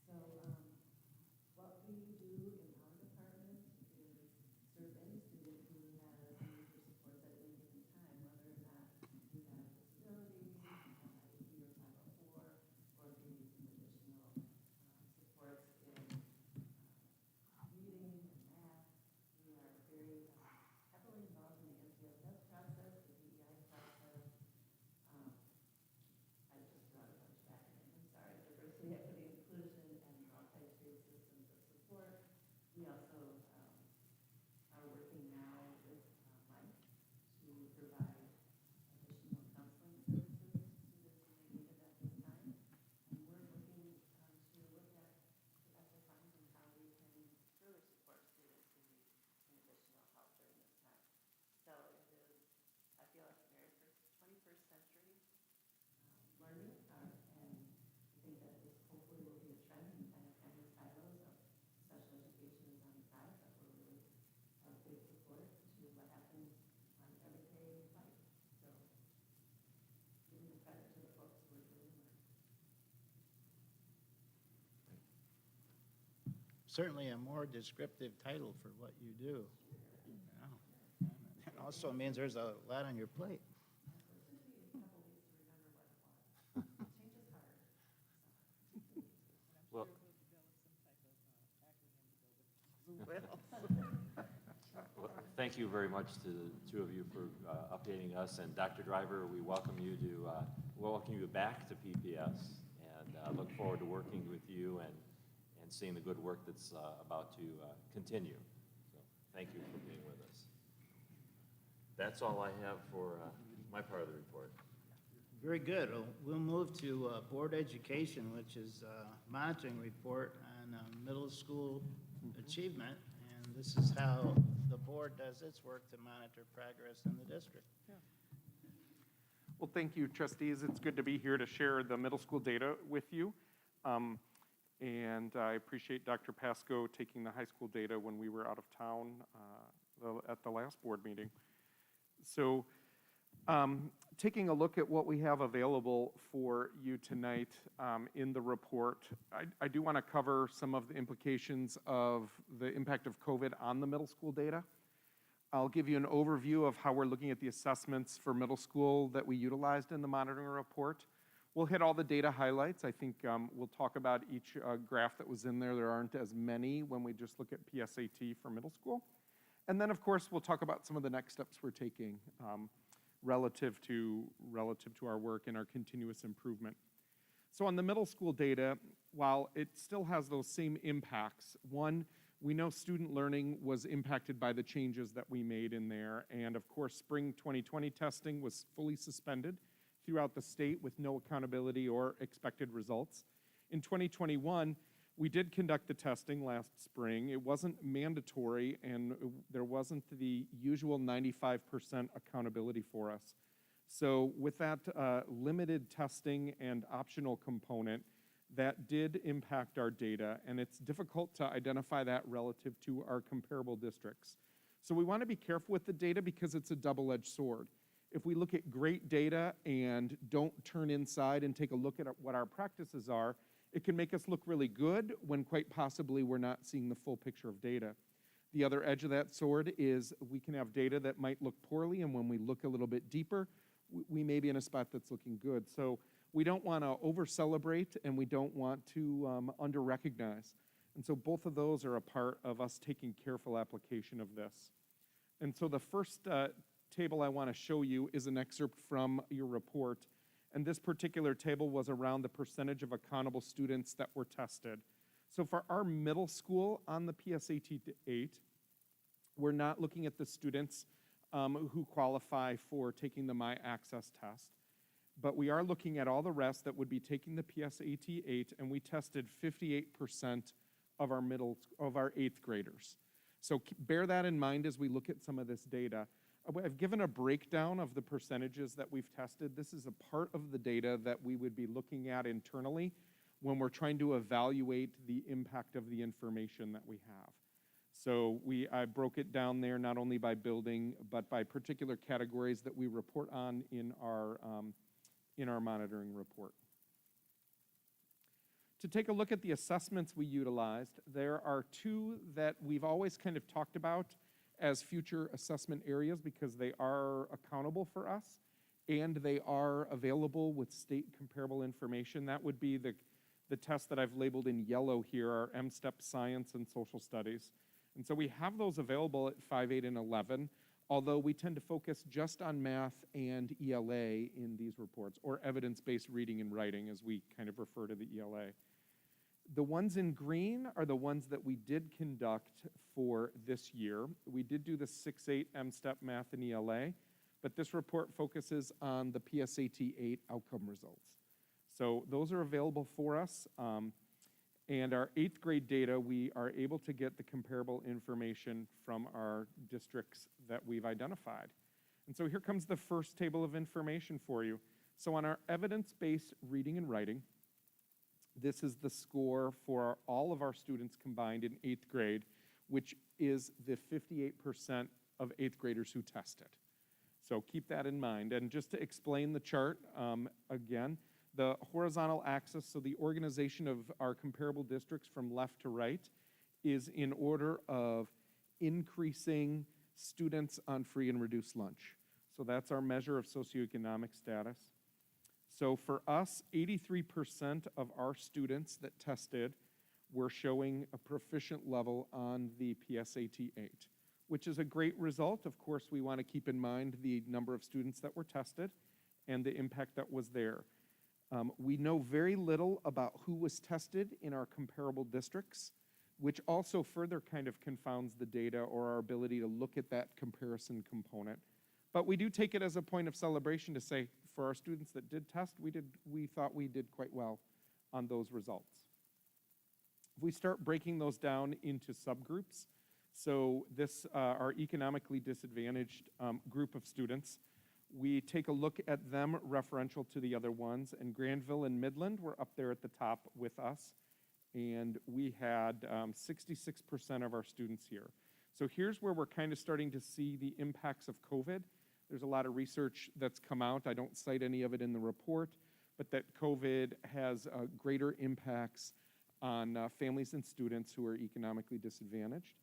S9: So what we do in our department is serve any student who has need for supports at any given time, whether or not you have disabilities, you have IEP or 504, or if you need some additional supports in reading and math. We are very heavily involved in the MTSS process, the DEI process. I just brought a bunch of acronyms, I'm sorry. Diversity, equity, inclusion, and multi-tiered systems of support. We also are working now with Mike to provide additional counseling services to students who may need it at this time. And we're looking to look at potential funds and how we can further support students who need some additional help during this time. So it is, I feel like very 21st century learning, and I think that this hopefully will be a trend and kind of end the silos of special education is on the side, but we're really a big support to what happens on everyday life. So giving the credit to the folks who are doing the work.
S1: Certainly a more descriptive title for what you do. Yeah. It also means there's a lot on your plate.
S9: It took me a couple weeks to remember what it was. Change is hard.
S2: Well, well, thank you very much to the two of you for updating us. And Dr. Driver, we welcome you back to PPS, and look forward to working with you and seeing the good work that's about to continue. So thank you for being with us. That's all I have for my part of the report.
S1: Very good. We'll move to board education, which is monitoring report on middle school achievement. And this is how the board does its work to monitor progress in the district.
S3: Well, thank you, trustees. It's good to be here to share the middle school data with you. And I appreciate Dr. Pasco taking the high school data when we were out of town at the last board meeting. So taking a look at what we have available for you tonight in the report, I do want to cover some of the implications of the impact of COVID on the middle school data. I'll give you an overview of how we're looking at the assessments for middle school that we utilized in the monitoring report. We'll hit all the data highlights. I think we'll talk about each graph that was in there. There aren't as many when we just look at PSAT for middle school. And then, of course, we'll talk about some of the next steps we're taking relative to our work and our continuous improvement. So on the middle school data, while it still has those same impacts, one, we know student learning was impacted by the changes that we made in there. And of course, spring 2020 testing was fully suspended throughout the state with no accountability or expected results. In 2021, we did conduct the testing last spring. It wasn't mandatory, and there wasn't the usual 95% accountability for us.
S12: So with that limited testing and optional component, that did impact our data, and it's difficult to identify that relative to our comparable districts. So we want to be careful with the data because it's a double-edged sword. If we look at great data and don't turn inside and take a look at what our practices are, it can make us look really good when quite possibly we're not seeing the full picture of data. The other edge of that sword is we can have data that might look poorly, and when we look a little bit deeper, we may be in a spot that's looking good. So we don't want to over-celebrate, and we don't want to under-recognize. And so both of those are a part of us taking careful application of this. And so the first table I want to show you is an excerpt from your report. And this particular table was around the percentage of accountable students that were tested. So for our middle school on the PSAT 8, we're not looking at the students who qualify for taking the My Access test, but we are looking at all the rest that would be taking the PSAT 8, and we tested 58% of our eighth graders. So bear that in mind as we look at some of this data. I've given a breakdown of the percentages that we've tested. This is a part of the data that we would be looking at internally when we're trying to evaluate the impact of the information that we have. So I broke it down there not only by building, but by particular categories that we report on in our monitoring report. To take a look at the assessments we utilized, there are two that we've always kind of talked about as future assessment areas because they are accountable for us and they are available with state comparable information. That would be the tests that I've labeled in yellow here are M-STEP Science and Social Studies. And so we have those available at 5, 8, and 11, although we tend to focus just on math and ELA in these reports, or evidence-based reading and writing as we kind of refer to the ELA. The ones in green are the ones that we did conduct for this year. We did do the 6-8 M-STEP math and ELA, but this report focuses on the PSAT 8 outcome results. So those are available for us. And our 8th grade data, we are able to get the comparable information from our districts that we've identified. And so here comes the first table of information for you. So on our evidence-based reading and writing, this is the score for all of our students combined in 8th grade, which is the 58% of 8th graders who tested. So keep that in mind. And just to explain the chart, again, the horizontal axis, so the organization of our comparable districts from left to right, is in order of increasing students on free and reduced lunch. So that's our measure of socioeconomic status. So for us, 83% of our students that tested were showing a proficient level on the PSAT 8, which is a great result. Of course, we want to keep in mind the number of students that were tested and the impact that was there. We know very little about who was tested in our comparable districts, which also further kind of confounds the data or our ability to look at that comparison component. But we do take it as a point of celebration to say, for our students that did test, we thought we did quite well on those results. If we start breaking those down into subgroups, so this, our economically disadvantaged group of students, we take a look at them referential to the other ones, and Granville and Midland were up there at the top with us, and we had 66% of our students here. So here's where we're kind of starting to see the impacts of COVID. There's a lot of research that's come out. I don't cite any of it in the report, but that COVID has greater impacts on families and students who are economically disadvantaged.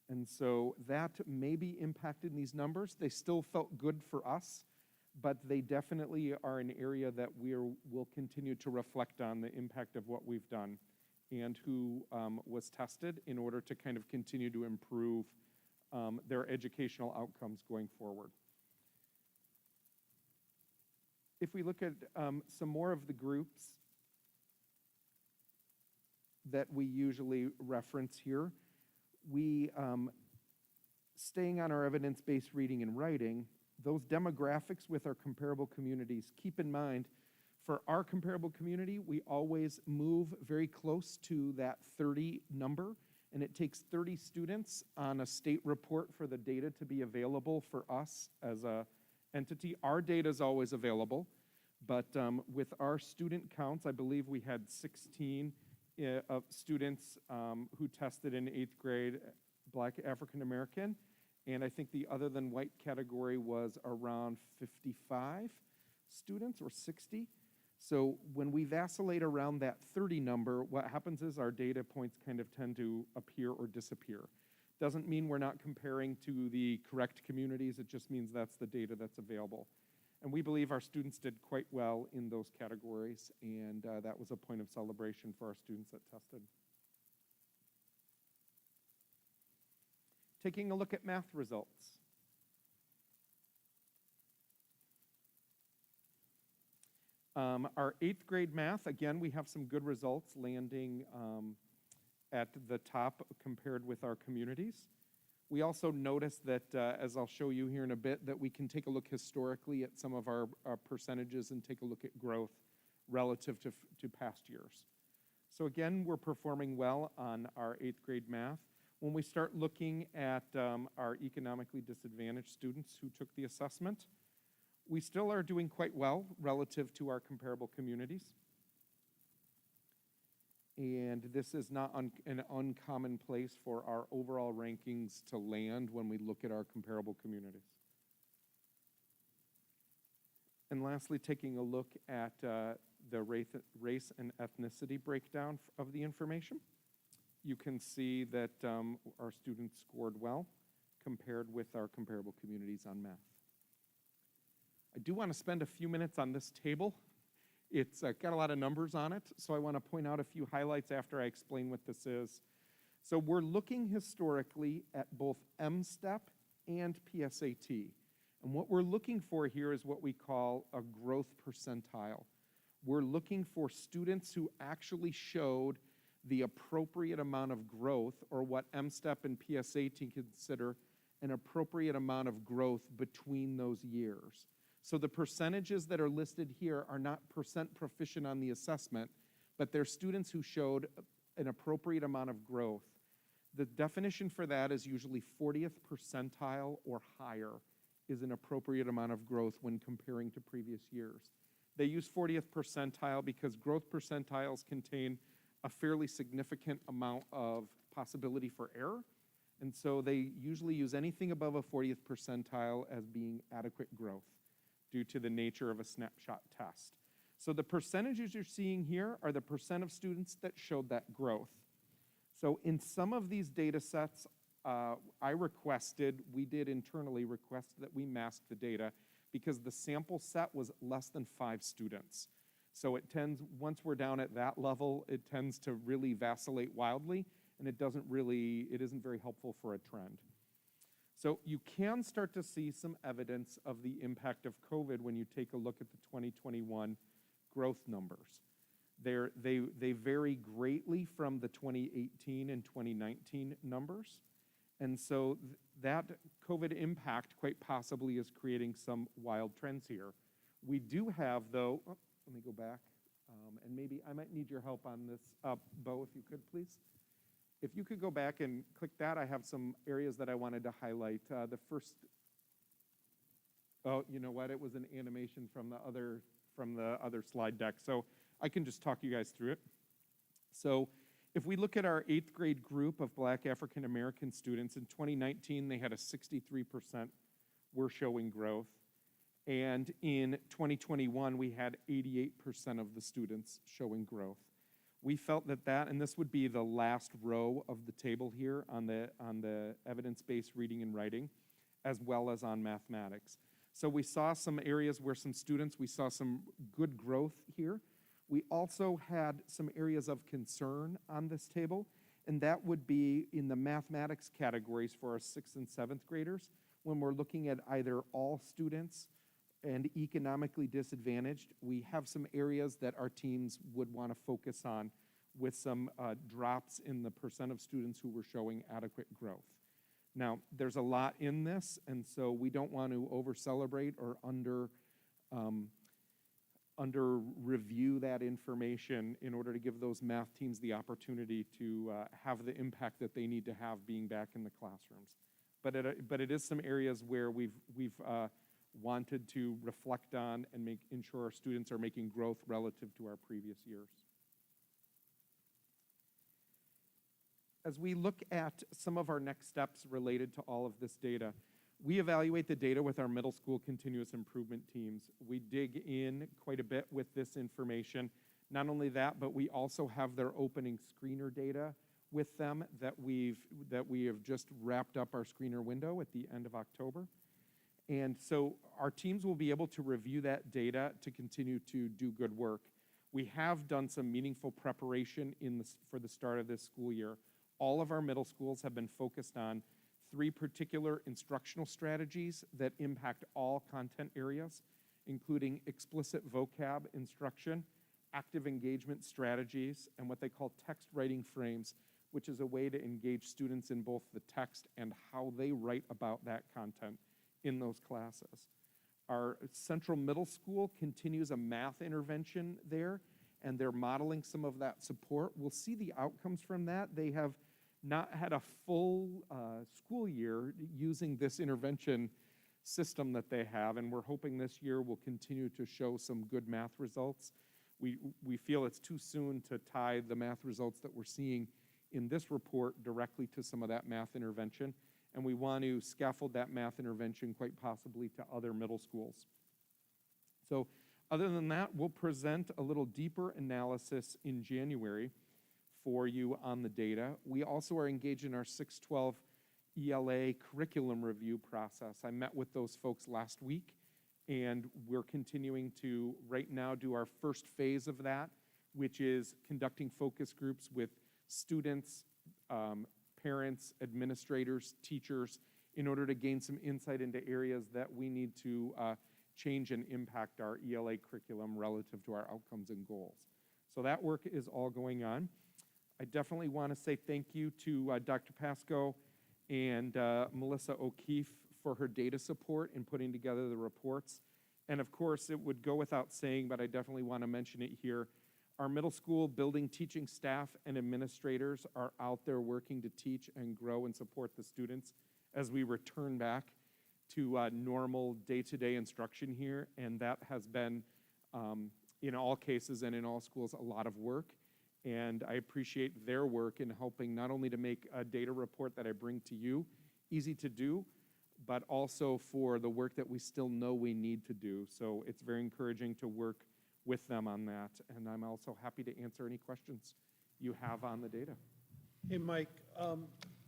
S12: And so that may be impacted in these numbers. They still felt good for us, but they definitely are an area that we'll continue to reflect on the impact of what we've done and who was tested in order to kind of continue to improve their educational outcomes going forward. If we look at some more of the groups that we usually reference here, we, staying on our evidence-based reading and writing, those demographics with our comparable communities, keep in mind, for our comparable community, we always move very close to that 30 number, and it takes 30 students on a state report for the data to be available for us as entity. Our data is always available, but with our student counts, I believe we had 16 of students who tested in 8th grade, Black African American, and I think the other than white category was around 55 students or 60. So when we vacillate around that 30 number, what happens is our data points kind of tend to appear or disappear. Doesn't mean we're not comparing to the correct communities, it just means that's the data that's available. And we believe our students did quite well in those categories, and that was a point of celebration for our students that tested. Taking a look at math results. Our 8th grade math, again, we have some good results landing at the top compared with our communities. We also noticed that, as I'll show you here in a bit, that we can take a look historically at some of our percentages and take a look at growth relative to past years. So again, we're performing well on our 8th grade math. When we start looking at our economically disadvantaged students who took the assessment, we still are doing quite well relative to our comparable communities. And this is not an uncommon place for our overall rankings to land when we look at our comparable communities. And lastly, taking a look at the race and ethnicity breakdown of the information, you can see that our students scored well compared with our comparable communities on math. I do want to spend a few minutes on this table. It's got a lot of numbers on it, so I want to point out a few highlights after I explain what this is. So we're looking historically at both MSTEP and PSAT. And what we're looking for here is what we call a growth percentile. We're looking for students who actually showed the appropriate amount of growth, or what MSTEP and PSAT consider an appropriate amount of growth between those years. So the percentages that are listed here are not percent proficient on the assessment, but they're students who showed an appropriate amount of growth. The definition for that is usually 40th percentile or higher is an appropriate amount of growth when comparing to previous years. They use 40th percentile because growth percentiles contain a fairly significant amount of possibility for error, and so they usually use anything above a 40th percentile as being adequate growth due to the nature of a snapshot test. So the percentages you're seeing here are the percent of students that showed that growth. So in some of these data sets, we did internally request that we mask the data because the sample set was less than 5 students. So it tends, once we're down at that level, it tends to really vacillate wildly, and it isn't very helpful for a trend. So you can start to see some evidence of the impact of COVID when you take a look at the 2021 growth numbers. They vary greatly from the 2018 and 2019 numbers. And so that COVID impact quite possibly is creating some wild trends here. We do have, though, let me go back, and maybe I might need your help on this. Bo, if you could, please. If you could go back and click that, I have some areas that I wanted to highlight. The first, oh, you know what? It was an animation from the other slide deck, so I can just talk you guys through it. So if we look at our 8th grade group of Black African American students, in 2019, they had a 63% were showing growth. And in 2021, we had 88% of the students showing growth. We felt that, and this would be the last row of the table here on the evidence-based reading and writing, as well as on mathematics. So we saw some areas where we saw some good growth here. We also had some areas of concern on this table, and that would be in the mathematics categories for our 6th and 7th graders, when we're looking at either all students and economically disadvantaged. We have some areas that our teams would want to focus on with some drops in the percent of students who were showing adequate growth. Now, there's a lot in this, and so we don't want to over-celebrate or under-review that information in order to give those math teams the opportunity to have the impact that they need to have being back in the classrooms. But it is some areas where we've wanted to reflect on and ensure our students are making growth relative to our previous years. As we look at some of our next steps related to all of this data, we evaluate the data with our middle school continuous improvement teams. We dig in quite a bit with this information. Not only that, but we also have their opening screener data with them that we have just wrapped up our screener window at the end of October. And so our teams will be able to review that data to continue to do good work. We have done some meaningful preparation for the start of this school year. All of our middle schools have been focused on 3 particular instructional strategies that impact all content areas, including explicit vocab instruction, active engagement strategies, and what they call text writing frames, which is a way to engage students in both the text and how they write about that content in those classes. Our Central Middle School continues a math intervention there, and they're modeling some of that support. We'll see the outcomes from that. They have not had a full school year using this intervention system that they have, and we're hoping this year will continue to show some good math results. We feel it's too soon to tie the math results that we're seeing in this report directly to some of that math intervention, and we want to scaffold that math intervention quite possibly to other middle schools. So other than that, we'll present a little deeper analysis in January for you on the data. We also are engaged in our 612 ELA curriculum review process. I met with those folks last week, and we're continuing to right now do our first phase of that, which is conducting focus groups with students, parents, administrators, teachers, in order to gain some insight into areas that we need to change and impact our ELA curriculum relative to our outcomes and goals. So that work is all going on. I definitely want to say thank you to Dr. Pasco and Melissa O'Keefe for her data support in putting together the reports. And of course, it would go without saying, but I definitely want to mention it here. Our middle school building teaching staff and administrators are out there working to teach and grow and support the students as we return back to normal day-to-day instruction here. And that has been, in all cases and in all schools, a lot of work. And I appreciate their work in helping not only to make a data report that I bring to you easy to do, but also for the work that we still know we need to do. So it's very encouraging to work with them on that. And I'm also happy to answer any questions you have on the data.
S6: Hey, Mike,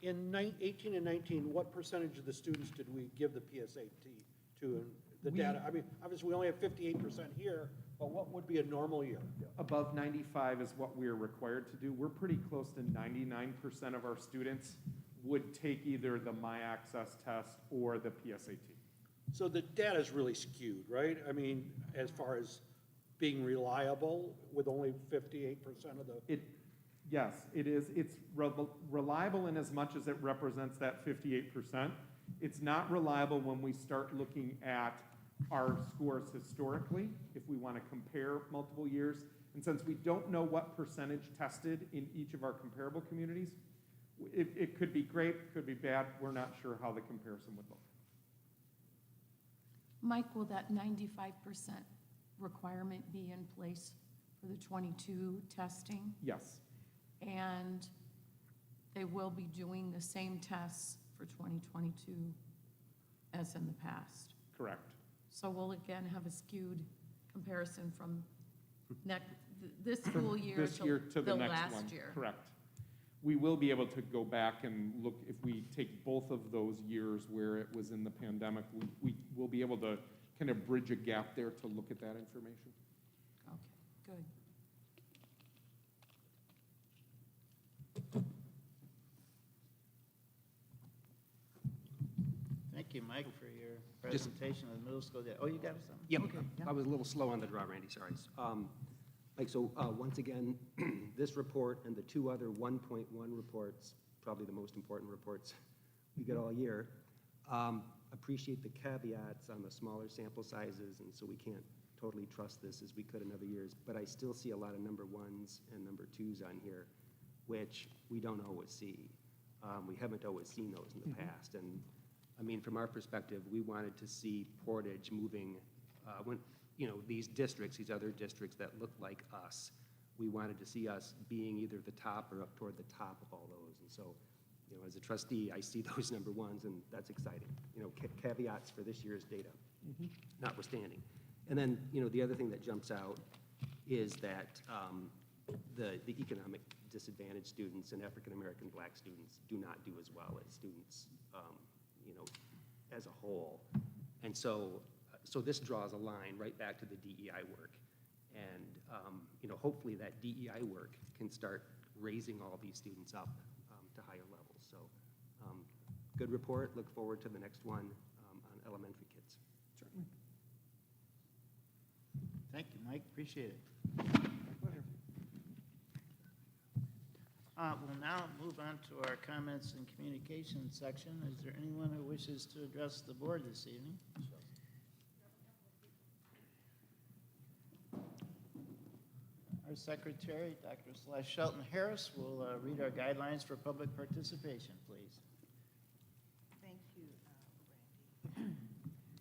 S6: in 18 and 19, what percentage of the students did we give the PSAT to in the data? I mean, obviously, we only have 58% here, but what would be a normal year?
S12: Above 95 is what we're required to do. We're pretty close to 99% of our students would take either the My Access test or the PSAT.
S6: So the data is really skewed, right? I mean, as far as being reliable with only 58% of the...
S12: Yes, it is. It's reliable in as much as it represents that 58%. It's not reliable when we start looking at our scores historically, if we want to compare multiple years. And since we don't know what percentage tested in each of our comparable communities, it could be great, it could be bad. We're not sure how the comparison would look.
S13: Mike, will that 95% requirement be in place for the 22 testing?
S12: Yes.
S13: And they will be doing the same tests for 2022 as in the past?
S12: Correct.
S13: So we'll again have a skewed comparison from this school year
S12: this year to the next
S13: last
S12: one.
S13: year.
S12: Correct. We will be able to go back and look, if we take both of those years where it was in the pandemic, we will be able to kind of bridge a gap there to look at that information.
S13: Okay, good.
S1: Thank you, Mike, for your presentation of the middle school data. Oh, you got something?
S4: Yep,
S13: Okay, yeah.
S4: I was a little slow on the draw, Randy, sorry. Once again, this report and the 2 other 1.1 reports, probably the most important reports we get all year, appreciate the caveats on the smaller sample sizes, and so we can't totally trust this as we could in other years, but I still see a lot of number 1s and number 2s on here, which we don't always see. We haven't always seen those in the past, and I mean, from our perspective, we wanted to see Portage moving, these districts, these other districts that look like us, we wanted to see us being either the top or up toward the top of all those. And so, as a trustee, I see those number ones, and that's exciting. Caveats for this year's data notwithstanding. And then, the other thing that jumps out is that the economic disadvantaged students and African-American Black students do not do as well as students, as a whole. And so this draws a line right back to the DEI work. And, hopefully that DEI work can start raising all these students up to higher levels. So good report. Look forward to the next one on elementary kids.
S12: Certainly.
S1: Thank you, Mike, appreciate it.
S12: My pleasure.
S1: We'll now move on to our comments and communications section. Is there anyone who wishes to address the board this evening? Our secretary, Dr. Celeste Shelton Harris, will read our guidelines for public participation, please.
S7: Thank you, Randy.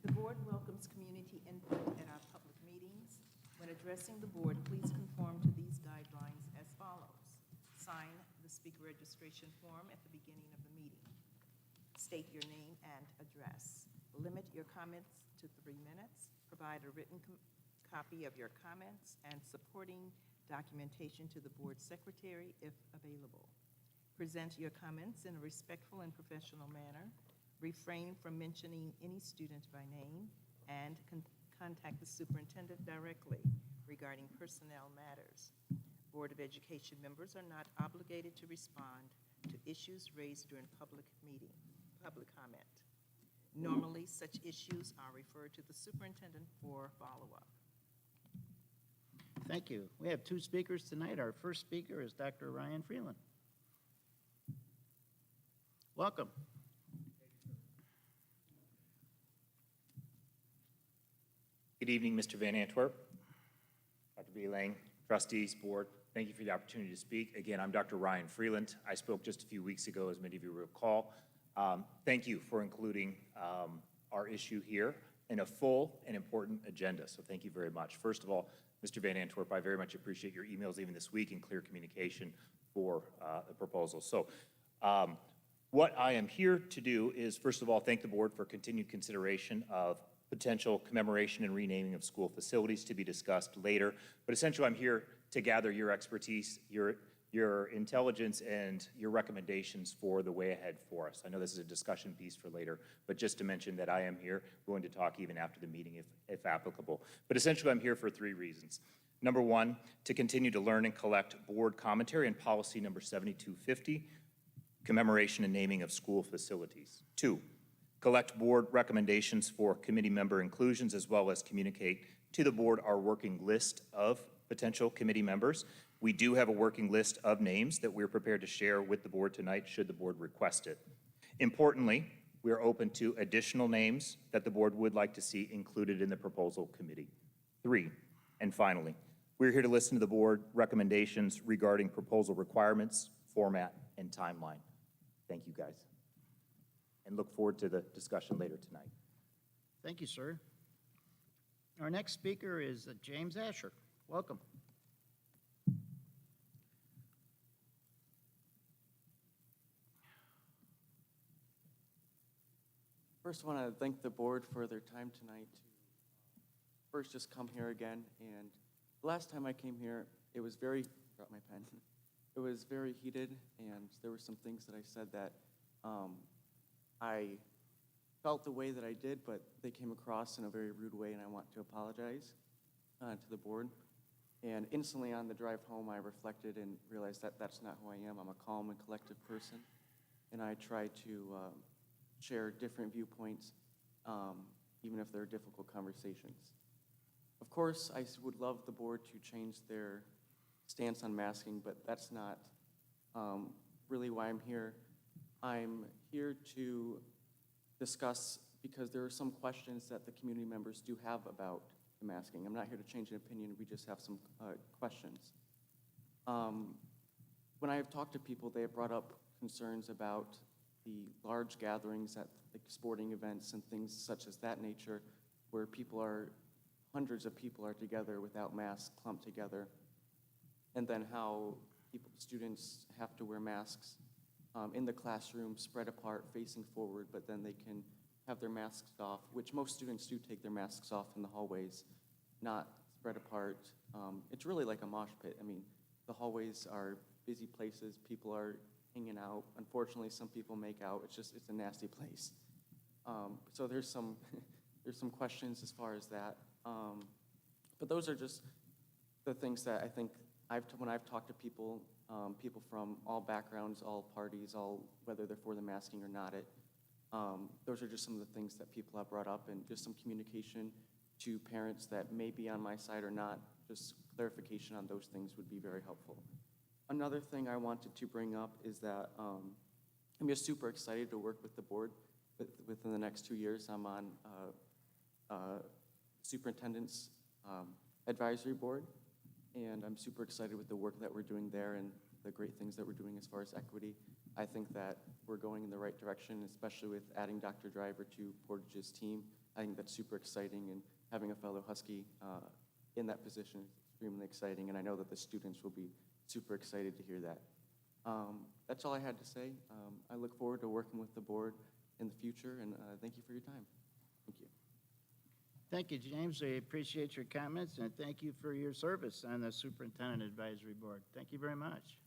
S7: The board welcomes community input at our public meetings. When addressing the board, please conform to these guidelines as follows. Sign the speaker registration form at the beginning of the meeting. State your name and address. Limit your comments to 3 minutes. Provide a written copy of your comments and supporting documentation to the board secretary if available. Present your comments in a respectful and professional manner. Refrain from mentioning any student by name, and contact the superintendent directly regarding personnel matters. Board of Education members are not obligated to respond to issues raised during public comment. Normally, such issues are referred to the superintendent for follow-up.
S1: Thank you. We have 2 speakers tonight. Our first speaker is Dr. Ryan Freeland. Welcome.
S14: Good evening, Mr. Van Antwerp, Dr. B. Lang, trustees, board. Thank you for the opportunity to speak. Again, I'm Dr. Ryan Freeland. I spoke just a few weeks ago, as many of you recall. Thank you for including our issue here in a full and important agenda, so thank you very much. First of all, Mr. Van Antwerp, I very much appreciate your emails even this week and clear communication for the proposal. So what I am here to do is, first of all, thank the board for continued consideration of potential commemoration and renaming of school facilities to be discussed later. But essentially, I'm here to gather your expertise, your intelligence, and your recommendations for the way ahead for us. I know this is a discussion piece for later, but just to mention that I am here, going to talk even after the meeting if applicable. But essentially, I'm here for 3 reasons. Number 1, to continue to learn and collect board commentary on policy number 7250, commemoration and naming of school facilities. 2, collect board recommendations for committee member inclusions, as well as communicate to the board our working list of potential committee members. We do have a working list of names that we're prepared to share with the board tonight, should the board request it. Importantly, we are open to additional names that the board would like to see included in the proposal committee. 3, and finally, we're here to listen to the board recommendations regarding proposal requirements, format, and timeline. Thank you, guys, and look forward to the discussion later tonight.
S1: Thank you, sir. Our next speaker is James Asher. Welcome.
S15: First, I want to thank the board for their time tonight to first just come here again. And the last time I came here, it was very, brought my pen. It was very heated, and there were some things that I said that I felt the way that I did, but they came across in a very rude way, and I want to apologize to the board. And instantly on the drive home, I reflected and realized that that's not who I am. I'm a calm and collective person, and I try to share different viewpoints, even if they're difficult conversations. Of course, I would love the board to change their stance on masking, but that's not really why I'm here. I'm here to discuss, because there are some questions that the community members do have about the masking. I'm not here to change an opinion, we just have some questions. When I have talked to people, they have brought up concerns about the large gatherings at like sporting events and things such as that nature, where hundreds of people are together without masks, clumped together, and then how students have to wear masks in the classroom, spread apart, facing forward, but then they can have their masks off, which most students do take their masks off in the hallways, not spread apart. It's really like a mosh pit. I mean, the hallways are busy places, people are hanging out. Unfortunately, some people make out. It's a nasty place. So there's some questions as far as that. But those are just the things that I think when I've talked to people, people from all backgrounds, all parties, whether they're for the masking or not, those are just some of the things that people have brought up, and just some communication to parents that may be on my side or not. Just clarification on those things would be very helpful. Another thing I wanted to bring up is that I'm just super excited to work with the board within the next 2 years. I'm on superintendent's advisory board, and I'm super excited with the work that we're doing there and the great things that we're doing as far as equity. I think that we're going in the right direction, especially with adding Dr. Driver to Portage's team. I think that's super exciting, and having a fellow Husky in that position is extremely exciting, and I know that the students will be super excited to hear that. That's all I had to say. I look forward to working with the board in the future, and thank you for your time. Thank you.
S1: Thank you, James. I appreciate your comments, and thank you for your service on the Superintendent Advisory Board. Thank you very much.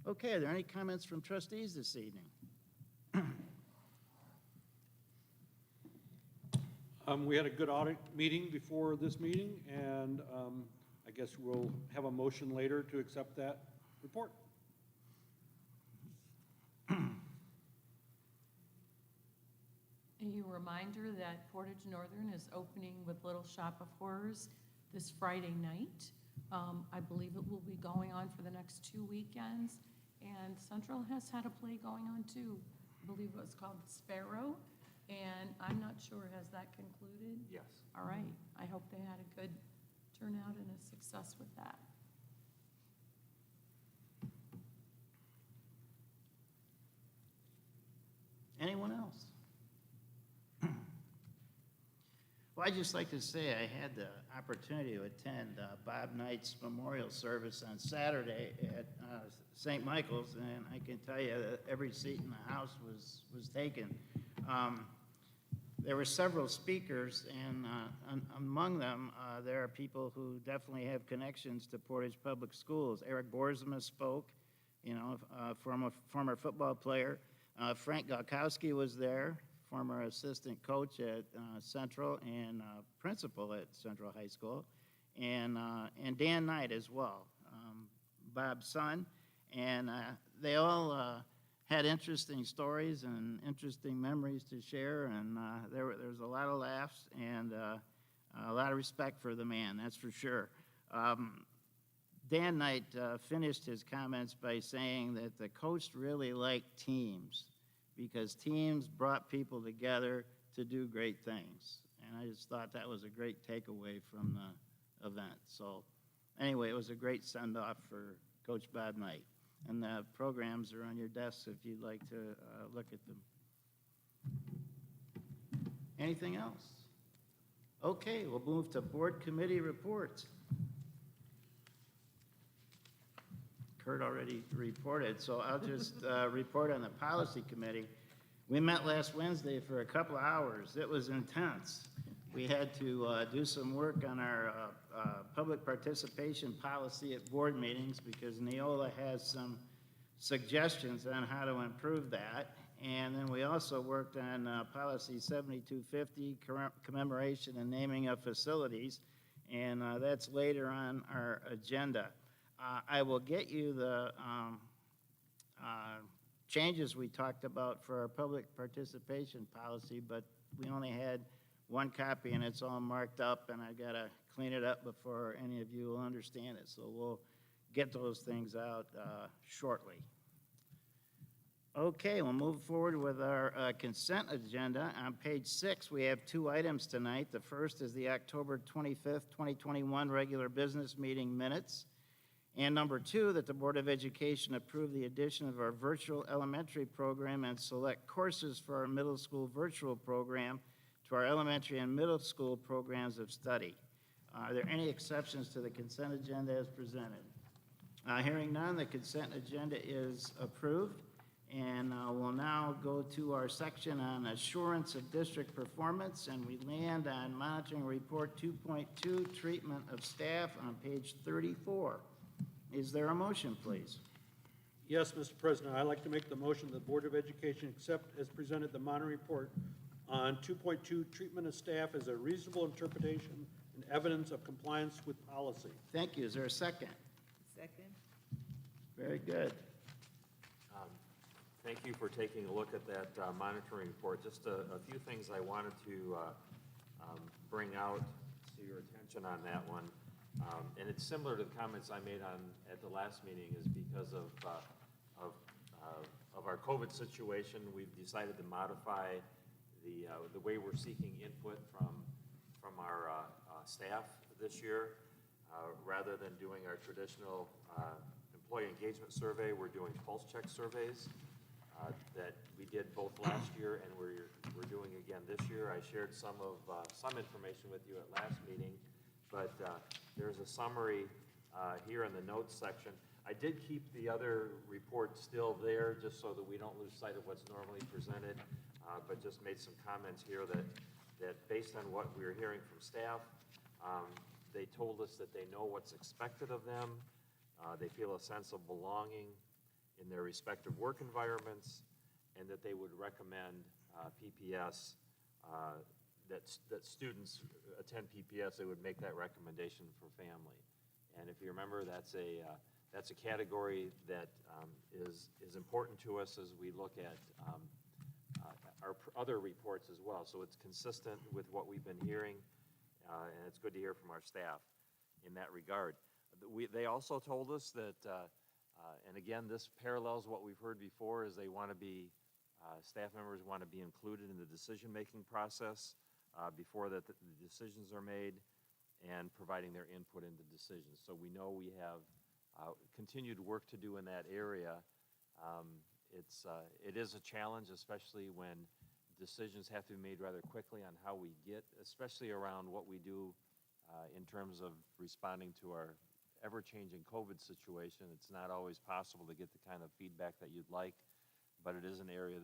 S1: Okay, are there any comments from trustees this evening?
S6: We had a good audit meeting before this meeting, and I guess we'll have a motion later to accept that report.
S13: A reminder that Portage Northern is opening with Little Shop of Horrors this Friday night. I believe it will be going on for the next 2 weekends, and Central has had a play going on too. I believe it was called Sparrow, and I'm not sure, has that concluded?
S2: Yes.
S13: All right, I hope they had a good turnout and a success with that.
S1: Anyone else? Well, I'd just like to say I had the opportunity to attend Bob Knight's memorial service on Saturday at St. Michael's, and I can tell you that every seat in the house was taken. There were several speakers, and among them, there are people who definitely have connections to Portage Public Schools. Eric Boersma spoke, former football player. Frank Galkowski was there, former assistant coach at Central and principal at Central High School, and Dan Knight as well, Bob's son. And they all had interesting stories and interesting memories to share, and there was a lot of laughs and a lot of respect for the man, that's for sure. Dan Knight finished his comments by saying that the coach really liked teams, because teams brought people together to do great things. And I just thought that was a great takeaway from the event. So anyway, it was a great send-off for Coach Bob Knight. And the programs are on your desks if you'd like to look at them. Anything else? Okay, we'll move to board committee reports. Kurt already reported, so I'll just report on the policy committee. We met last Wednesday for a couple of hours. It was intense. We had to do some work on our public participation policy at board meetings, because Neola has some suggestions on how to improve that. And then we also worked on policy 7250, commemoration and naming of facilities, and that's later on our agenda. I will get you the changes we talked about for our public participation policy, but we only had one copy and it's all marked up, and I gotta clean it up before any of you will understand it. So we'll get those things out shortly. Okay, we'll move forward with our consent agenda. On page 6, we have 2 items tonight. The first is the October 25th, 2021 regular business meeting minutes. And number 2, that the Board of Education approve the addition of our virtual elementary program and select courses for our middle school virtual program to our elementary and middle school programs of study. Are there any exceptions to the consent agenda as presented? Hearing none, the consent agenda is approved. And we'll now go to our section on assurance of district performance, and we land on monitoring report 2.2, treatment of staff on page 34. Is there a motion, please?
S6: Yes, Mr. President, I'd like to make the motion the Board of Education accept as presented the monitoring report on 2.2, treatment of staff as a reasonable interpretation and evidence of compliance with policy.
S1: Thank you. Is there a second?
S7: Second?
S1: Very good.
S2: Thank you for taking a look at that monitoring report. Just a few things I wanted to bring out to your attention on that one. And it's similar to the comments I made at the last meeting, is because of our COVID situation, we've decided to modify the way we're seeking input from our staff this year. Rather than doing our traditional employee engagement survey, we're doing pulse check surveys that we did both last year and we're doing again this year. I shared some information with you at last meeting, but there's a summary here in the notes section. I did keep the other report still there just so that we don't lose sight of what's normally presented, but just made some comments here that based on what we were hearing from staff, they told us that they know what's expected of them. They feel a sense of belonging in their respective work environments, and that they would recommend PPS, that students attend PPS, they would make that recommendation for family. And if you remember, that's a category that is important to us as we look at our other reports as well. So it's consistent with what we've been hearing, and it's good to hear from our staff in that regard. They also told us that, and again, this parallels what we've heard before, is they want to be, staff members want to be included in the decision-making process before the decisions are made, and providing their input into decisions. So we know we have continued work to do in that area. It is a challenge, especially when decisions have to be made rather quickly on how we get, especially around what we do in terms of responding to our ever-changing COVID situation. It's not always possible to get the kind of feedback that you'd like, but it is an area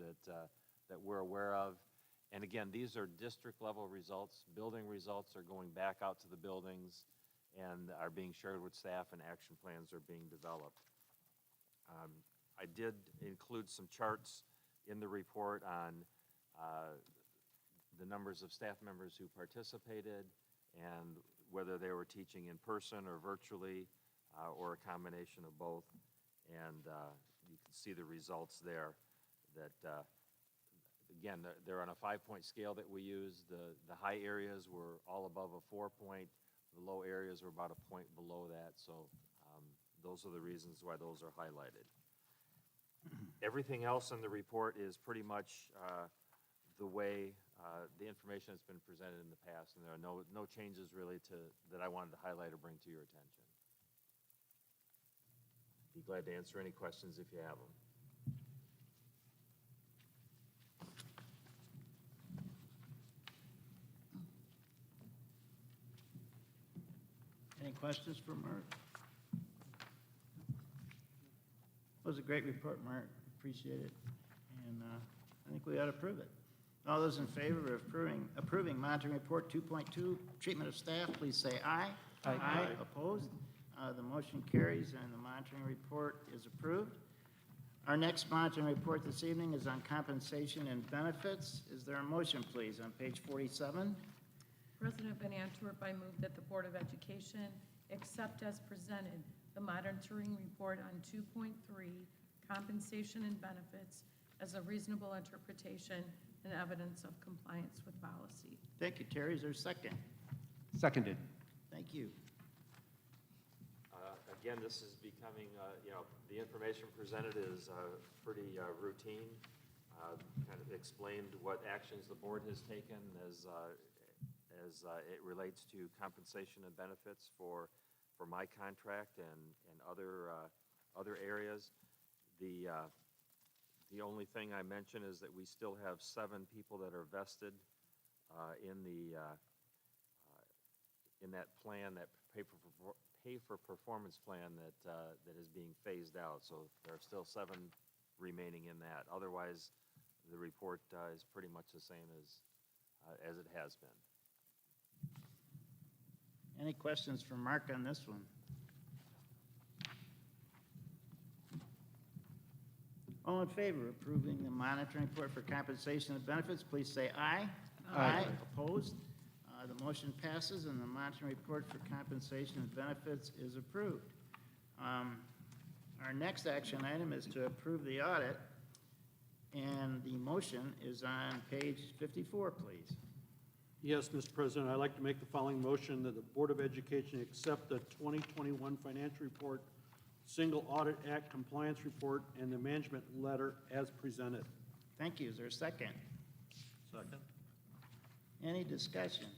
S2: that we're aware of. And again, these are district-level results. Building results are going back out to the buildings and are being shared with staff, and action plans are being developed. I did include some charts in the report on the numbers of staff members who participated and whether they were teaching in person or virtually or a combination of both. And you can see the results there that, again, they're on a 5-point scale that we use. The high areas were all above a 4-point. The low areas were about a point below that. So those are the reasons why those are highlighted. Everything else in the report is pretty much the way the information that's been presented in the past, and there are no changes really that I wanted to highlight or bring to your attention. Be glad to answer any questions if you have them.
S1: Any questions for Mark? It was a great report, Mark. Appreciate it. And I think we ought to approve it. All those in favor of approving monitoring report 2.2, treatment of staff, please say aye.
S6: Aye. Aye.
S1: Opposed? The motion carries and the monitoring report is approved. Our next monitoring report this evening is on compensation and benefits. Is there a motion, please, on page 47?
S13: President Van Antwerp, I move that the Board of Education accept as presented the monitoring report on 2.3, compensation and benefits, as a reasonable interpretation and evidence of compliance with policy.
S1: Thank you, Terry. Is there a second?
S4: Seconded.
S1: Thank you.
S2: Again, this is becoming, the information presented is pretty routine. Kind of explained what actions the board has taken as it relates to compensation and benefits for for my contract and other areas. The only thing I mention is that we still have 7 people that are vested in that plan, that pay for performance plan that is being phased out. So there are still 7 remaining in that. Otherwise, the report is pretty much the same as it has been.
S1: Any questions for Mark on this one? All in favor of approving the monitoring report for compensation and benefits, please say aye. Aye. Opposed? The motion passes and the monitoring report for compensation and benefits is approved. Our next action item is to approve the audit, and the motion is on page 54, please.
S6: Yes, Mr. President, I'd like to make the following motion that the Board of Education accept the 2021 financial report, Single Audit Act compliance report, and the management letter as presented.
S1: Thank you. Is there a second?
S6: Second.
S1: Any discussion?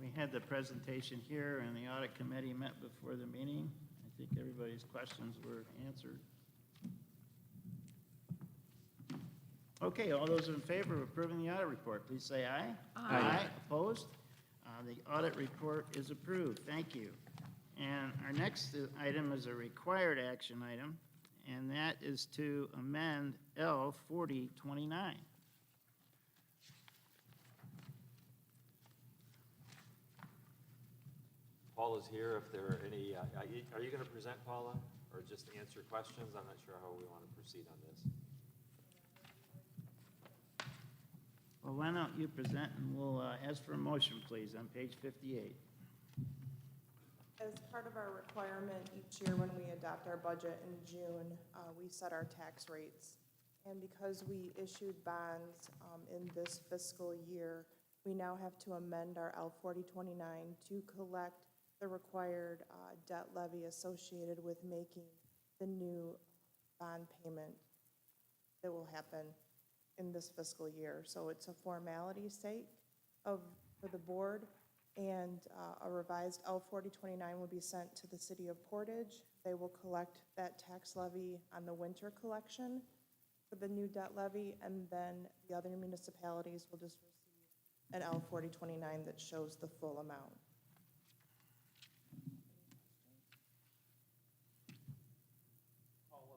S1: We had the presentation here, and the audit committee met before the meeting. I think everybody's questions were answered. Okay, all those in favor of approving the audit report, please say aye. Aye. Opposed? The audit report is approved. Thank you. And our next item is a required action item, and that is to amend L 4029.
S2: Paula's here if there are any, are you going to present, Paula, or just answer questions? I'm not sure how we want to proceed on this.
S1: Well, why don't you present, and we'll ask for a motion, please, on page 58.
S5: As part of our requirement each year when we adopt our budget in June, we set our tax rates. And because we issued bonds in this fiscal year, we now have to amend our L 4029 to collect the required debt levy associated with making the new bond payment that will happen in this fiscal year. So it's a formality sake for the board, and a revised L 4029 will be sent to the city of Portage. They will collect that tax levy on the winter collection for the new debt levy, and then the other municipalities will just receive an L 4029 that shows the full amount.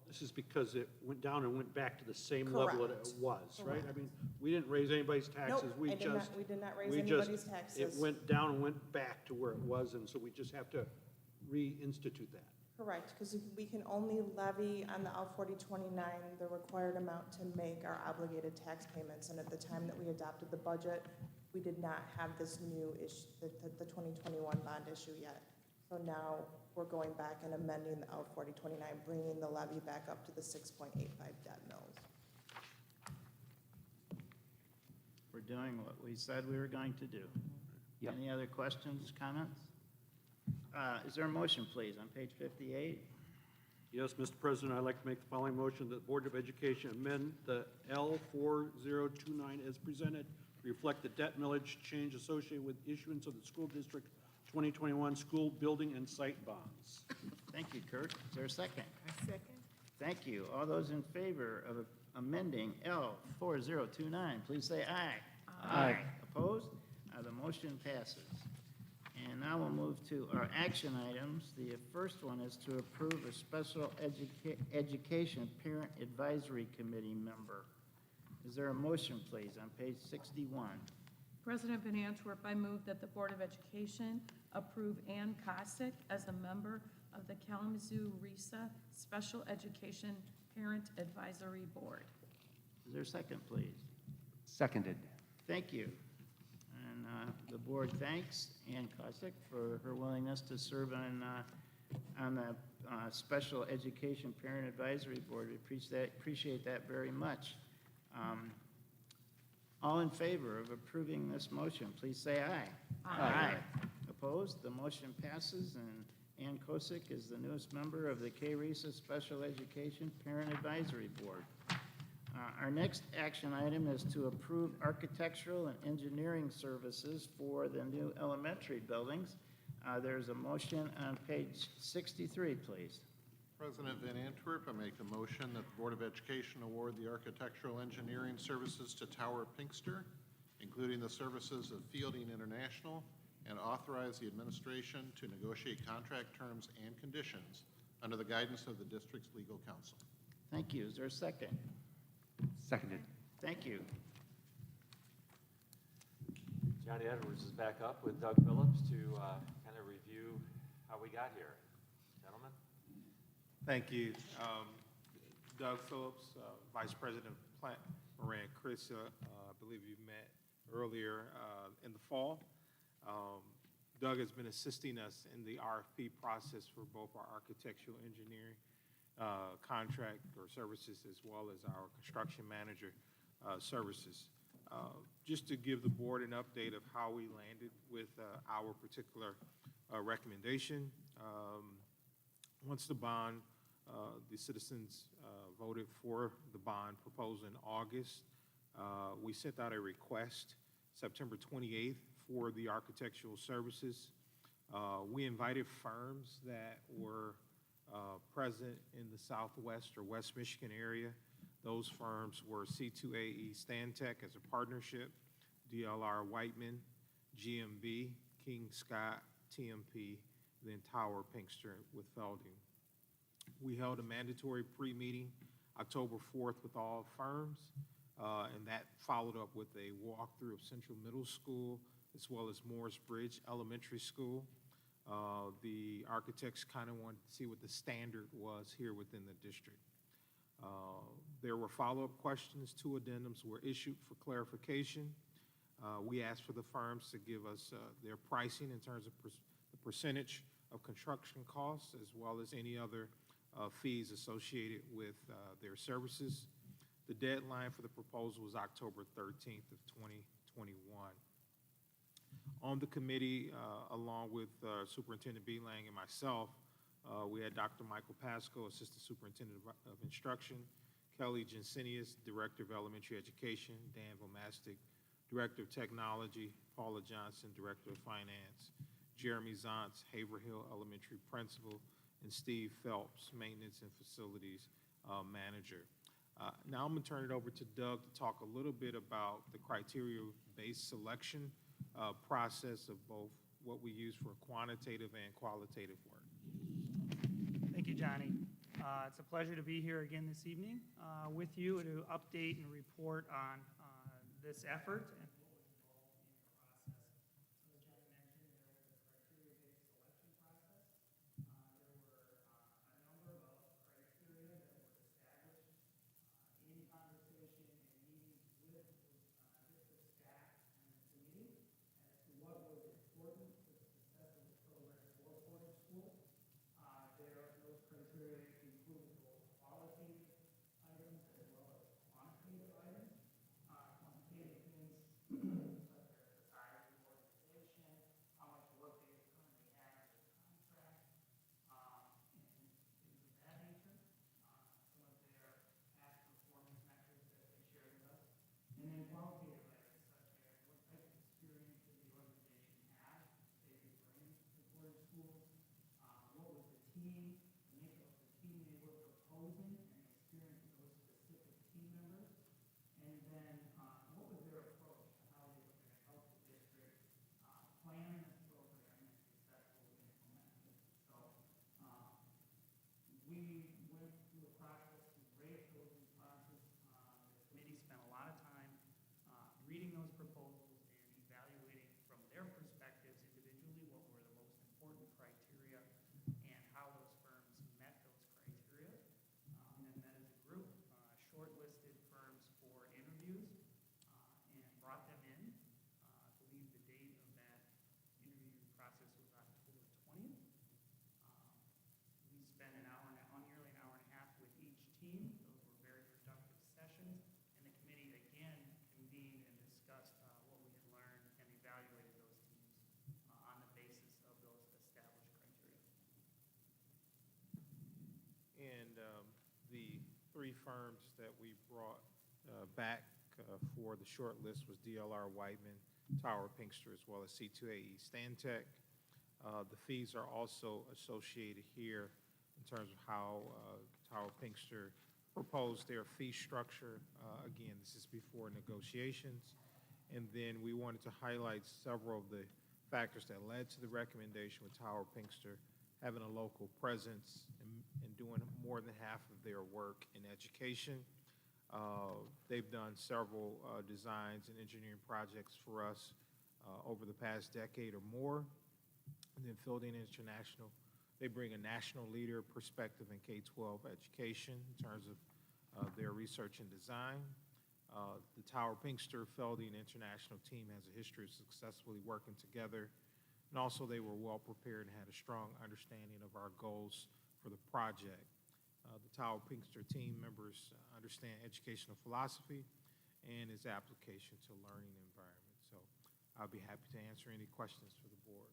S6: This is because it went down and went back to the same level that it was, right? I
S5: Correct.
S6: mean, we didn't raise anybody's taxes.
S5: Nope,
S6: We
S5: we did not raise anybody's taxes.
S6: It went down and went back to where it was, and so we just have to reinstitute that.
S5: Correct, because we can only levy on the L 4029 the required amount to make our obligated tax payments. And at the time that we adopted the budget, we did not have this new issue, the 2021 bond issue yet. So now we're going back and amending the L 4029, bringing the levy back up to the 6.85 debt mills.
S1: We're doing what we said we were going to do.
S4: Yep.
S1: Any other questions, comments? Is there a motion, please, on page 58?
S6: Yes, Mr. President, I'd like to make the following motion that the Board of Education amend the L 4029 as presented, reflect the debt millage change associated with issuance of the school district 2021 school building and site bonds.
S1: Thank you, Kurt. Is there a second?
S7: I second.
S1: Thank you. All those in favor of amending L 4029, please say aye. Aye. Opposed? The motion passes. And now we'll move to our action items. The first one is to approve a special education parent advisory committee member. Is there a motion, please, on page 61?
S13: President Van Antwerp, I move that the Board of Education approve Ann Cossack as a member of the Kalamazoo-Risa Special Education Parent Advisory Board.
S1: Is there a second, please?
S4: Seconded.
S1: Thank you. And the board thanks Ann Cossack for her willingness to serve on the Special Education Parent Advisory Board. We appreciate that very much. All in favor of approving this motion, please say aye. Aye. Opposed? The motion passes, and Ann Cossack is the newest member of the K-RISA Special Education Parent Advisory Board. Our next action item is to approve architectural and engineering services for the new elementary buildings. There's a motion on page 63, please.
S10: President Van Antwerp, I make the motion that the Board of Education award the architectural engineering services to Tower Pinkster, including the services of Fielding International, and authorize the administration to negotiate contract terms and conditions under the guidance of the district's legal counsel.
S1: Thank you. Is there a second?
S4: Seconded.
S1: Thank you.
S2: Johnny Edwards is back up with Doug Phillips to kind of review how we got here. Gentlemen?
S8: Thank you. Doug Phillips, Vice President of Plant Moran Chris, I believe you met earlier in the fall. Doug has been assisting us in the RFP process for both our architectural engineering contract or services as well as our construction manager services. Just to give the board an update of how we landed with our particular recommendation. Once the bond, the citizens voted for the bond proposal in August, we sent out a request September 28th for the architectural services. We invited firms that were present in the Southwest or West Michigan area. Those firms were C2AE Stantec as a partnership, DLR Whiteman, GMB, King Scott, TMP, then Tower Pinkster with Felding. We held a mandatory pre-meeting October 4th with all firms, and that followed up with a walkthrough of Central Middle School as well as Morris Bridge Elementary School. The architects kind of wanted to see what the standard was here within the district. There were follow-up questions. 2 addendums were issued for clarification. We asked for the firms to give us their pricing in terms of the percentage of construction costs as well as any other fees associated with their services. The deadline for the proposal was October 13th of 2021. On the committee, along with Superintendent Beelang and myself, we had Dr. Michael Pasco, Assistant Superintendent of Instruction, Kelly Jensenius, Director of Elementary Education, Dan Vomastic, Director of Technology, Paula Johnson, Director of Finance, Jeremy Zontz, Haverhill Elementary Principal, and Steve Phelps, Maintenance and Facilities Manager. Now I'm going to turn it over to Doug to talk a little bit about the criteria-based selection process of both what we use for quantitative and qualitative work.
S16: Thank you, Johnny. It's a pleasure to be here again this evening with you to update and report on this effort and what was involved in the process. So as Johnny mentioned, there was a criteria-based selection process. There were a number of criteria that were established in conversation and meetings with district staff and the committee as to what was important to the success of the program for Portage School. Those criteria include both qualitative items as well as quantitative items. Quantitative things such as the size of the organization, how much work they currently have as a contract, and things of that nature. Some of their past performance metrics that they share with us. And then qualitative items such as what type of experience did the organization have they could bring to Portage schools, what was the team, the makeup of the team they were proposing, and the experience of those specific team members, and then what was their approach to how they were going to help the district plan this program and successfully implement it. So we went through a process to rate those responses. The committee spent a lot of time reading those proposals and evaluating from their perspectives individually what were the most important criteria and how those firms met those criteria. And then met as a group, shortlisted firms for interviews and brought them in. I believe the date of that interview process was October 20th. We spent nearly an hour and a half with each team. Those were very productive sessions. And the committee again convened and discussed what we had learned and evaluated those teams on the basis of those established criteria.
S8: And the 3 firms that we brought back for the short list was DLR Whiteman, Tower Pinkster, as well as C2AE Stantec. The fees are also associated here in terms of how Tower Pinkster proposed their fee structure. Again, this is before negotiations. And then we wanted to highlight several of the factors that led to the recommendation with Tower Pinkster having a local presence and doing more than half of their work in education. They've done several designs and engineering projects for us over the past decade or more. And then Fielding International, they bring a national leader perspective in K-12 education in terms of their research and design. The Tower Pinkster Fielding International team has a history of successfully working together. And also they were well prepared and had a strong understanding of our goals for the project. The Tower Pinkster team members understand educational philosophy and its application to learning environment. So I'll be happy to answer any questions for the board.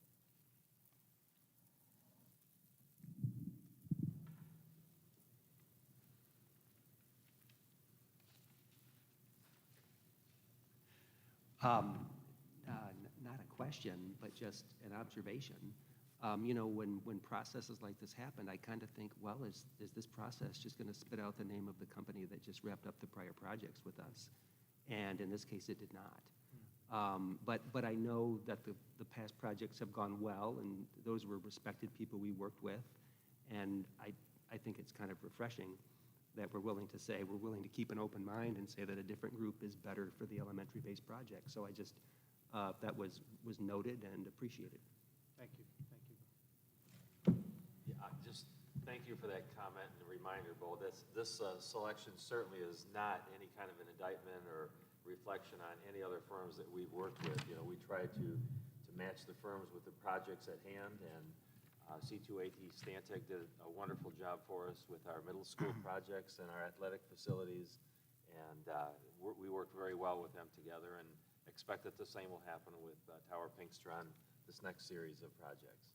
S4: Not a question, but just an observation. You know, when processes like this happen, I kind of think, well, is this process just going to spit out the name of the company that just wrapped up the prior projects with us? And in this case, it did not. But I know that the past projects have gone well, and those were respected people we worked with. And I think it's kind of refreshing that we're willing to say, we're willing to keep an open mind and say that a different group is better for the elementary-based project. So I just, that was noted and appreciated.
S8: Thank you. Thank you.
S2: Yeah, just thank you for that comment and reminder, Bo. This selection certainly is not any kind of an indictment or reflection on any other firms that we've worked with. You know, we try to match the firms with the projects at hand, and C2AT Stantec did a wonderful job for us with our middle school projects and our athletic facilities, and we worked very well with them together, and expect that the same will happen with Tower Pinkster on this next series of projects.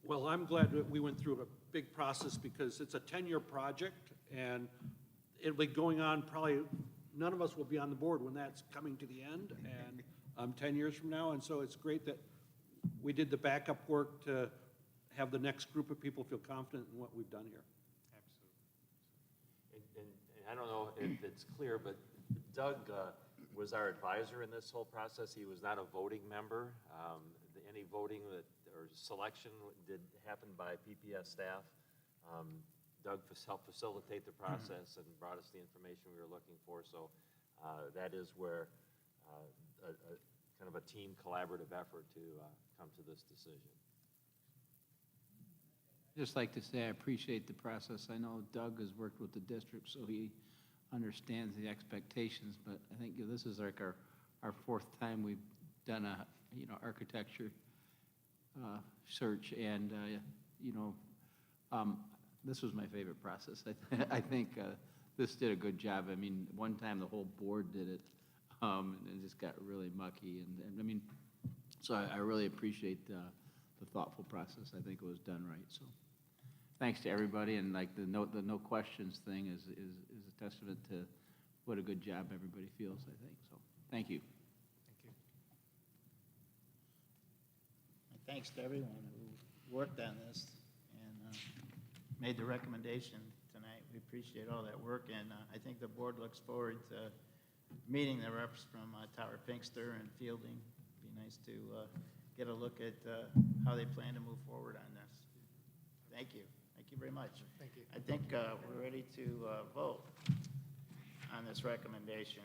S6: Well, I'm glad that we went through a big process because it's a 10-year project, and it'll be going on probably, none of us will be on the board when that's coming to the end, and 10 years from now, and so it's great that we did the backup work to have the next group of people feel confident in what we've done here.
S2: Absolutely. And I don't know if it's clear, but Doug was our advisor in this whole process. He was not a voting member. Any voting or selection did happen by PPS staff. Doug helped facilitate the process and brought us the information we were looking for. So that is where kind of a team collaborative effort to come to this decision.
S11: I'd just like to say I appreciate the process. I know Doug has worked with the district, so he understands the expectations, but I think this is like our fourth time we've done a, architecture search, and, this was my favorite process. I think this did a good job. I mean, one time the whole board did it, and it just got really mucky, and I mean, so I really appreciate the thoughtful process. I think it was done right, so. Thanks to everybody, and like the no questions thing is a testament to what a good job everybody feels, I think, so, thank you.
S8: Thank you.
S1: Thanks to everyone who worked on this and made the recommendation tonight. We appreciate all that work, and I think the board looks forward to meeting the reps from Tower Pinkster and Fielding. It'd be nice to get a look at how they plan to move forward on this. Thank you. Thank you very much.
S8: Thank you.
S1: I think we're ready to vote on this recommendation.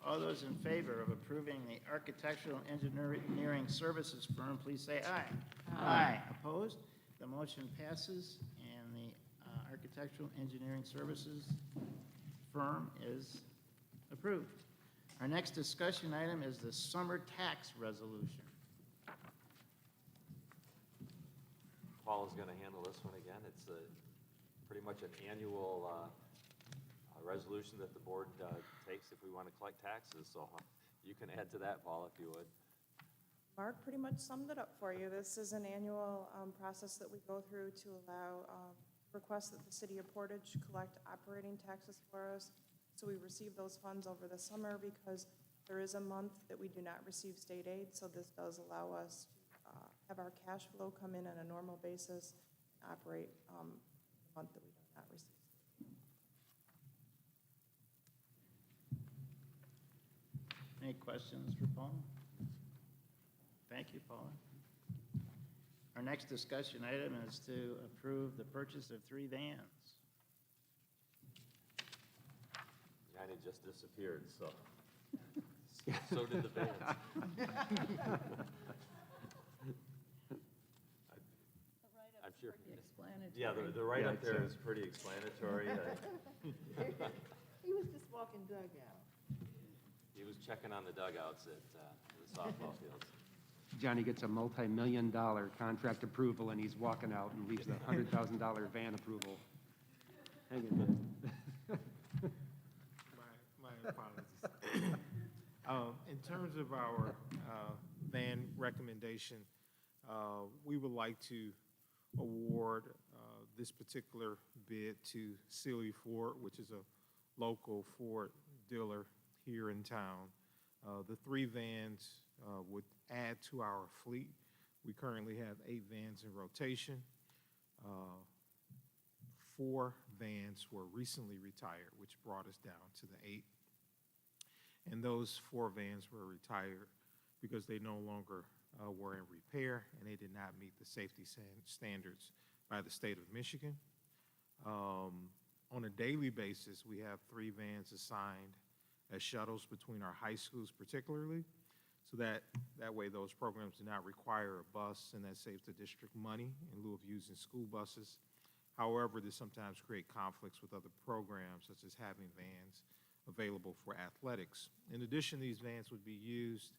S1: All those in favor of approving the architectural engineering services firm, please say aye. Aye. Opposed? The motion passes, and the architectural engineering services firm is approved. Our next discussion item is the summer tax resolution.
S2: Paul is going to handle this one again. It's pretty much an annual resolution that the board takes if we want to collect taxes. So you can add to that, Paul, if you would.
S5: Mark pretty much summed it up for you. This is an annual process that we go through to allow requests that the city of Portage collect operating taxes for us. So we receive those funds over the summer because There is a month that we do not receive state aid, so this does allow us to have our cash flow come in on a normal basis, operate the month that we do not receive.
S1: Any questions for Paula? Thank you, Paula. Our next discussion item is to approve the purchase of 3 vans.
S2: Johnny just disappeared, so. So did the vans. I'm sure. Yeah, the write-up there is pretty explanatory.
S7: He was just walking dugout.
S2: He was checking on the dugouts at the softball fields.
S4: Johnny gets a multi-million-dollar contract approval, and he's walking out and leaves the $100,000 van approval hanging there.
S8: My apologies. In terms of our van recommendation, we would like to award this particular bid to Sealy Ford, which is a local Ford dealer here in town. The 3 vans would add to our fleet. We currently have 8 vans in rotation. 4 vans were recently retired, which brought us down to the 8. And those 4 vans were retired because they no longer were in repair and they did not meet the safety standards by the state of Michigan. On a daily basis, we have 3 vans assigned as shuttles between our high schools particularly, so that way those programs do not require a bus, and that saves the district money in lieu of using school buses. However, this sometimes creates conflicts with other programs, such as having vans available for athletics. In addition, these vans would be used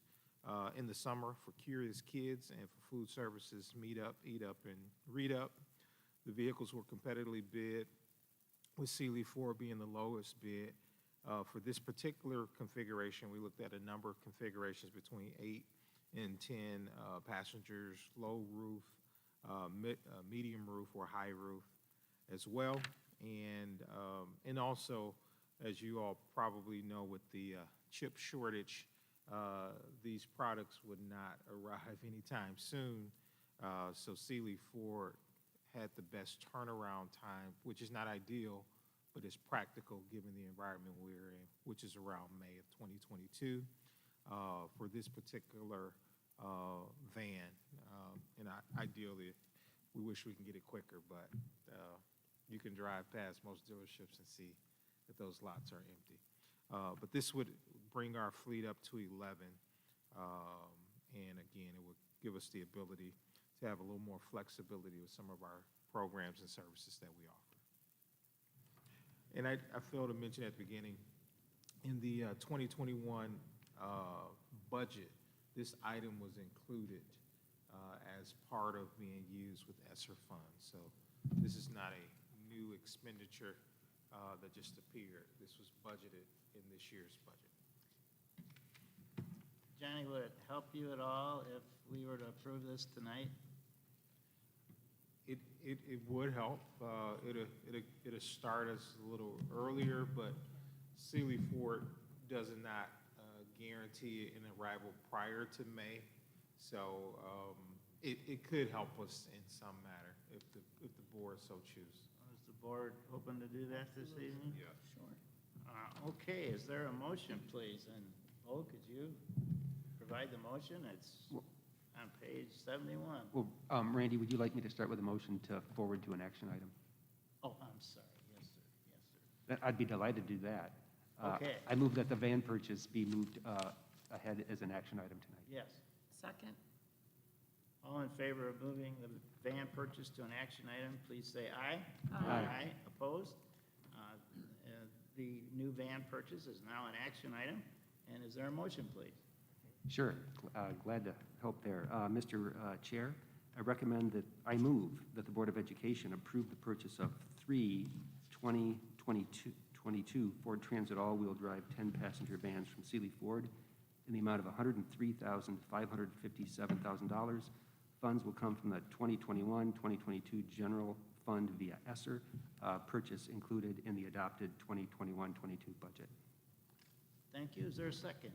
S8: in the summer for curious kids and for food services, Meet Up, Eat Up, and Read Up. The vehicles were competitively bid, with Sealy Ford being the lowest bid. For this particular configuration, we looked at a number of configurations between 8 and 10 passengers, low roof, medium roof, or high roof as well. And also, as you all probably know, with the chip shortage, these products would not arrive anytime soon. So Sealy Ford had the best turnaround time, which is not ideal, but it's practical given the environment we're in, which is around May of 2022 for this particular van. And ideally, we wish we can get it quicker, but you can drive past most dealerships and see that those lots are empty. But this would bring our fleet up to 11. And again, it would give us the ability to have a little more flexibility with some of our programs and services that we offer. And I failed to mention at the beginning, in the 2021 budget, this item was included as part of being used with ESSER funds. So this is not a new expenditure that just appeared. This was budgeted in this year's budget.
S1: Johnny, would it help you at all if we were to approve this tonight?
S8: It would help. It'll start us a little earlier, but Sealy Ford does not guarantee an arrival prior to May. So it could help us in some manner if the board so chooses.
S1: Is the board open to do that this evening?
S8: Yeah.
S1: Sure. Okay, is there a motion, please? And Bo, could you provide the motion? It's on page 71.
S4: Well, Randy, would you like me to start with a motion to forward to an action item?
S1: Oh, I'm sorry. Yes, sir. Yes, sir.
S4: I'd be delighted to do that.
S1: Okay.
S4: I move that the van purchase be moved ahead as an action item tonight.
S1: Yes.
S13: Second.
S1: All in favor of moving the van purchase to an action item, please say aye.
S4: Aye.
S1: Opposed? The new van purchase is now an action item. And is there a motion, please?
S4: Sure, glad to help there. Mr. Chair, I move that the Board of Education approve the purchase of 3 2022 Ford Transit all-wheel drive 10-passenger vans from Sealy Ford in the amount of $103,557,000. Funds will come from the 2021-2022 General Fund via ESSER, purchase included in the adopted 2021-22 budget.
S1: Thank you. Is there a second?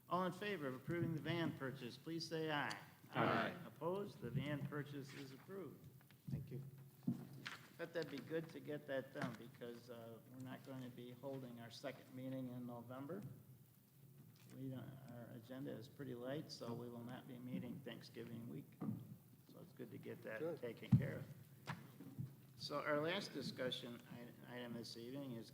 S1: All in favor of approving the van purchase, please say aye. Aye. Opposed? The van purchase is approved.
S8: Thank you.
S1: Thought that'd be good to get that done because we're not going to be holding our second meeting in November. Our agenda is pretty light, so we will not be meeting Thanksgiving week. So it's good to get that taken care of. So our last discussion item this evening is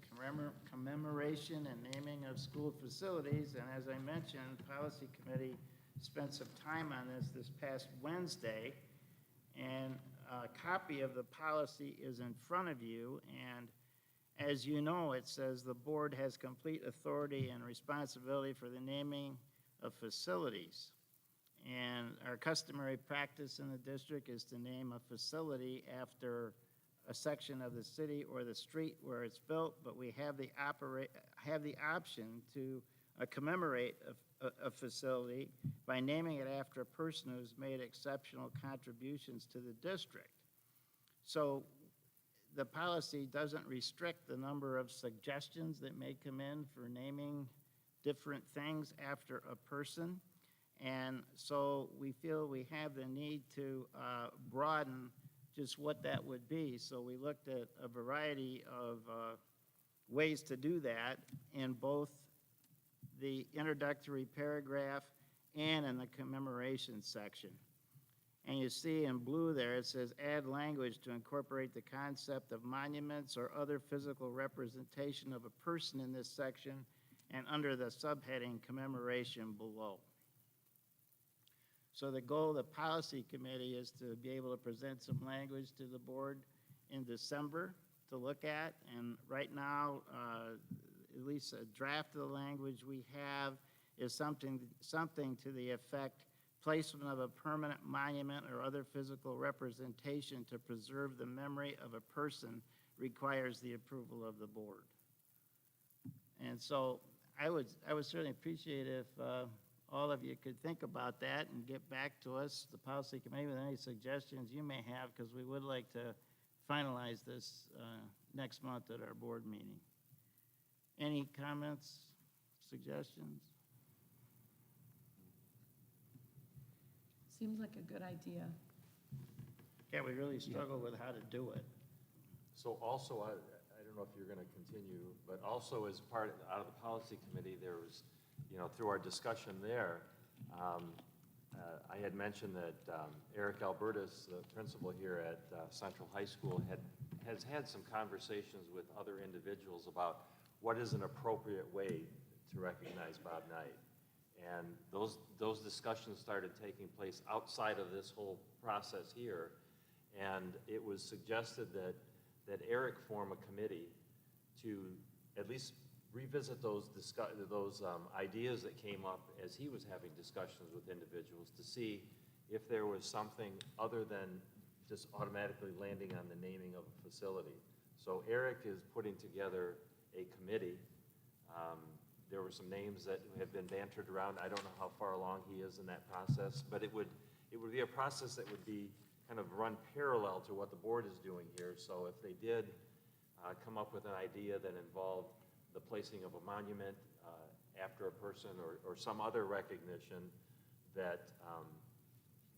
S1: commemoration and naming of school facilities. And as I mentioned, Policy Committee spent some time on this past Wednesday. And a copy of the policy is in front of you. And as you know, it says the board has complete authority and responsibility for the naming of facilities. And our customary practice in the district is to name a facility after a section of the city or the street where it's built, but we have the option to commemorate a facility by naming it after a person who's made exceptional contributions to the district. So the policy doesn't restrict the number of suggestions that may come in for naming different things after a person. And so we feel we have the need to broaden just what that would be. So we looked at a variety of ways to do that in both the introductory paragraph and in the commemoration section. And you see in blue there, it says add language to incorporate the concept of monuments or other physical representation of a person in this section, and under the subheading commemoration below. So the goal of the Policy Committee is to be able to present some language to the board in December to look at. And right now, at least a draft of the language we have is something to the effect, placement of a permanent monument or other physical representation to preserve the memory of a person requires the approval of the board. And so I would certainly appreciate if all of you could think about that and get back to us, the Policy Committee, with any suggestions you may have, because we would like to finalize this next month at our board meeting. Any comments, suggestions?
S13: Seems like a good idea.
S1: Yeah, we really struggle with how to do it.
S2: So also, I don't know if you're going to continue, but also as part, out of the Policy Committee, there was, through our discussion there, I had mentioned that Eric Albertus, the principal here at Central High School, has had some conversations with other individuals about what is an appropriate way to recognize Bob Knight. And those discussions started taking place outside of this whole process here. And it was suggested that Eric form a committee to at least revisit those ideas that came up as he was having discussions with individuals to see if there was something other than just automatically landing on the naming of a facility. So Eric is putting together a committee. There were some names that have been bantered around. I don't know how far along he is in that process, but it would be a process that would be kind of run parallel to what the board is doing here. So if they did come up with an idea that involved the placing of a monument after a person or some other recognition, that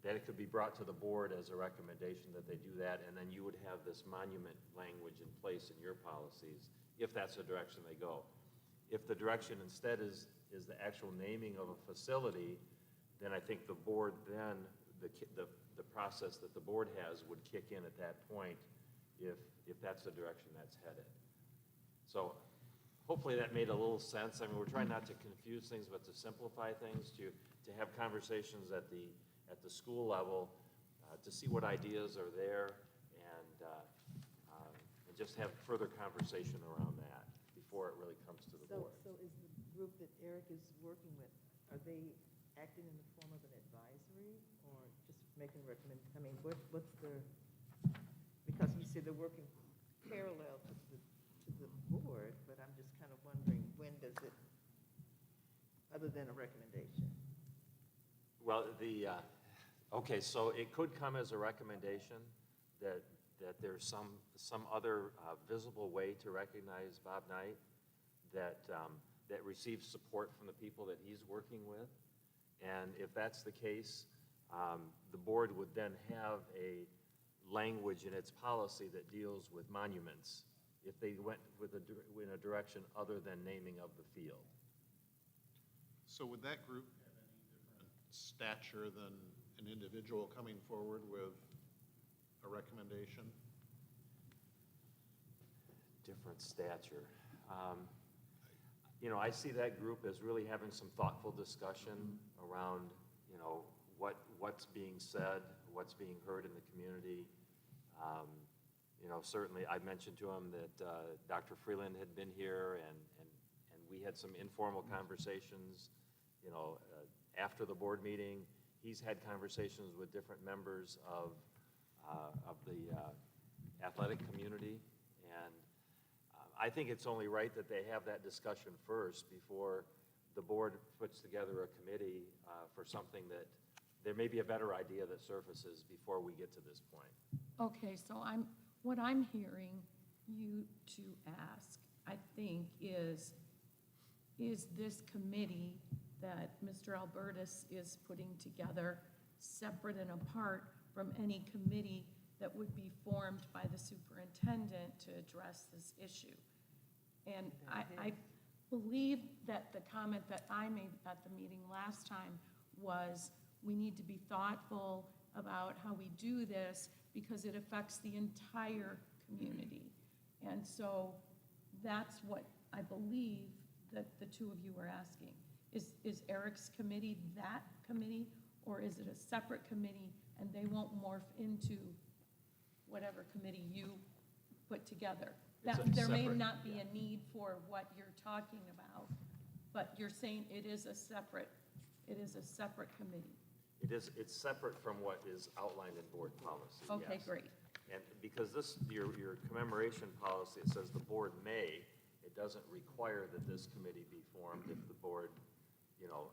S2: it could be brought to the board as a recommendation that they do that, and then you would have this monument language in place in your policies, if that's the direction they go. If the direction instead is the actual naming of a facility, then I think the board then, the process that the board has would kick in at that point if that's the direction that's headed. So hopefully that made a little sense. I mean, we're trying not to confuse things, but to simplify things, to have conversations at the school level, to see what ideas are there, and just have further conversation around that before it really comes to the board.
S7: So is the group that Eric is working with, are they acting in the form of an advisory or just making recommendations? I mean, what's the, because you said they're working parallel to the board, but I'm just kind of wondering, when does it, other than a recommendation?
S2: Well, okay, so it could come as a recommendation that there's some other visible way to recognize Bob Knight, that that receives support from the people that he's working with. And if that's the case, the board would then have a language in its policy that deals with monuments if they went in a direction other than naming of the field.
S10: So would that group have any different stature than an individual coming forward with a recommendation?
S2: Different stature. You know, I see that group as really having some thoughtful discussion around, you know, what's being said, what's being heard in the community. You know, certainly I mentioned to him that Dr. Freeland had been here and we had some informal conversations, you know, after the board meeting. He's had conversations with different members of the athletic community, and I think it's only right that they have that discussion first before the board puts together a committee for something that there may be a better idea that surfaces before we get to this point.
S13: Okay, so what I'm hearing you to ask, I think, is this committee that Mr. Albertus is putting together separate and apart from any committee that would be formed by the superintendent to address this issue? And I believe that the comment that I made at the meeting last time was we need to be thoughtful about how we do this because it affects the entire community. And so that's what I believe that the two of you were asking. Is Eric's committee that committee, or is it a separate committee and they won't morph into whatever committee you put together? There may not be a need for what you're talking about, but you're saying it is a separate committee.
S2: It's separate from what is outlined in board policy.
S13: Okay,
S2: yes.
S13: great.
S2: And because your commemoration policy, it says the board may, it doesn't require that this committee be formed if the board, you know,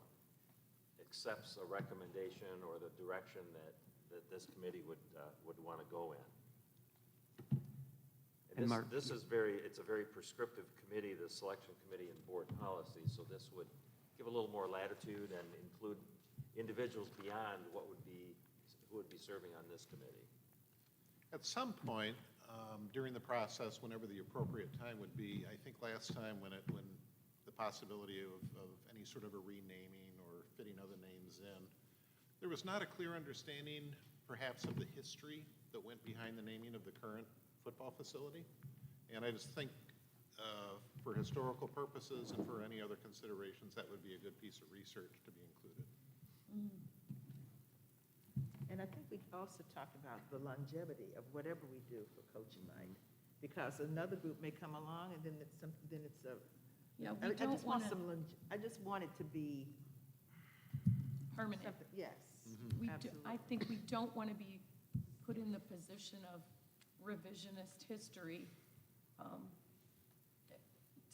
S2: accepts a recommendation or the direction that this committee would want to go in. And
S4: Mark,
S2: it's a very prescriptive committee, the selection committee and board policy, so this would give a little more latitude and include individuals beyond who would be serving on this committee.
S10: At some point during the process, whenever the appropriate time would be, I think last time when the possibility of any sort of a renaming or fitting other names in, there was not a clear understanding perhaps of the history that went behind the naming of the current football facility. And I just think for historical purposes and for any other considerations, that would be a good piece of research to be included.
S7: And I think we also talk about the longevity of whatever we do for Coach in Mind, because another group may come along and then it's a.
S13: Yeah,
S7: I just want it to be
S13: permanent.
S7: Yes, absolutely.
S13: I think we don't want to be put in the position of revisionist history.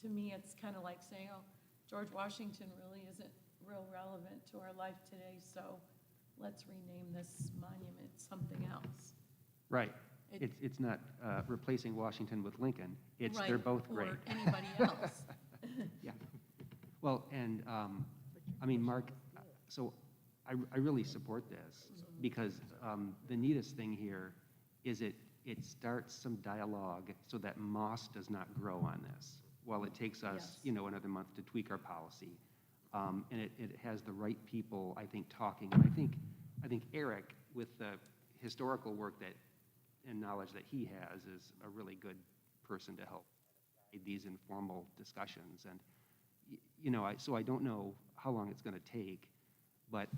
S13: To me, it's kind of like saying, oh, George Washington really isn't real relevant to our life today, so let's rename this monument something else.
S4: Right. It's not replacing Washington with Lincoln. It's
S13: Right,
S4: they're both great.
S13: or anybody else.
S4: Yeah. Well, and, I mean, Mark, so I really support this because the neatest thing here is it starts some dialogue so that moss does not grow on this while it takes us,
S13: Yes.
S4: you know, another month to tweak our policy. And it has the right people, I think, talking. And I think Eric, with the historical work and knowledge that he has, is a really good person to help guide these informal discussions. And, you know, so I don't know how long it's going to take, but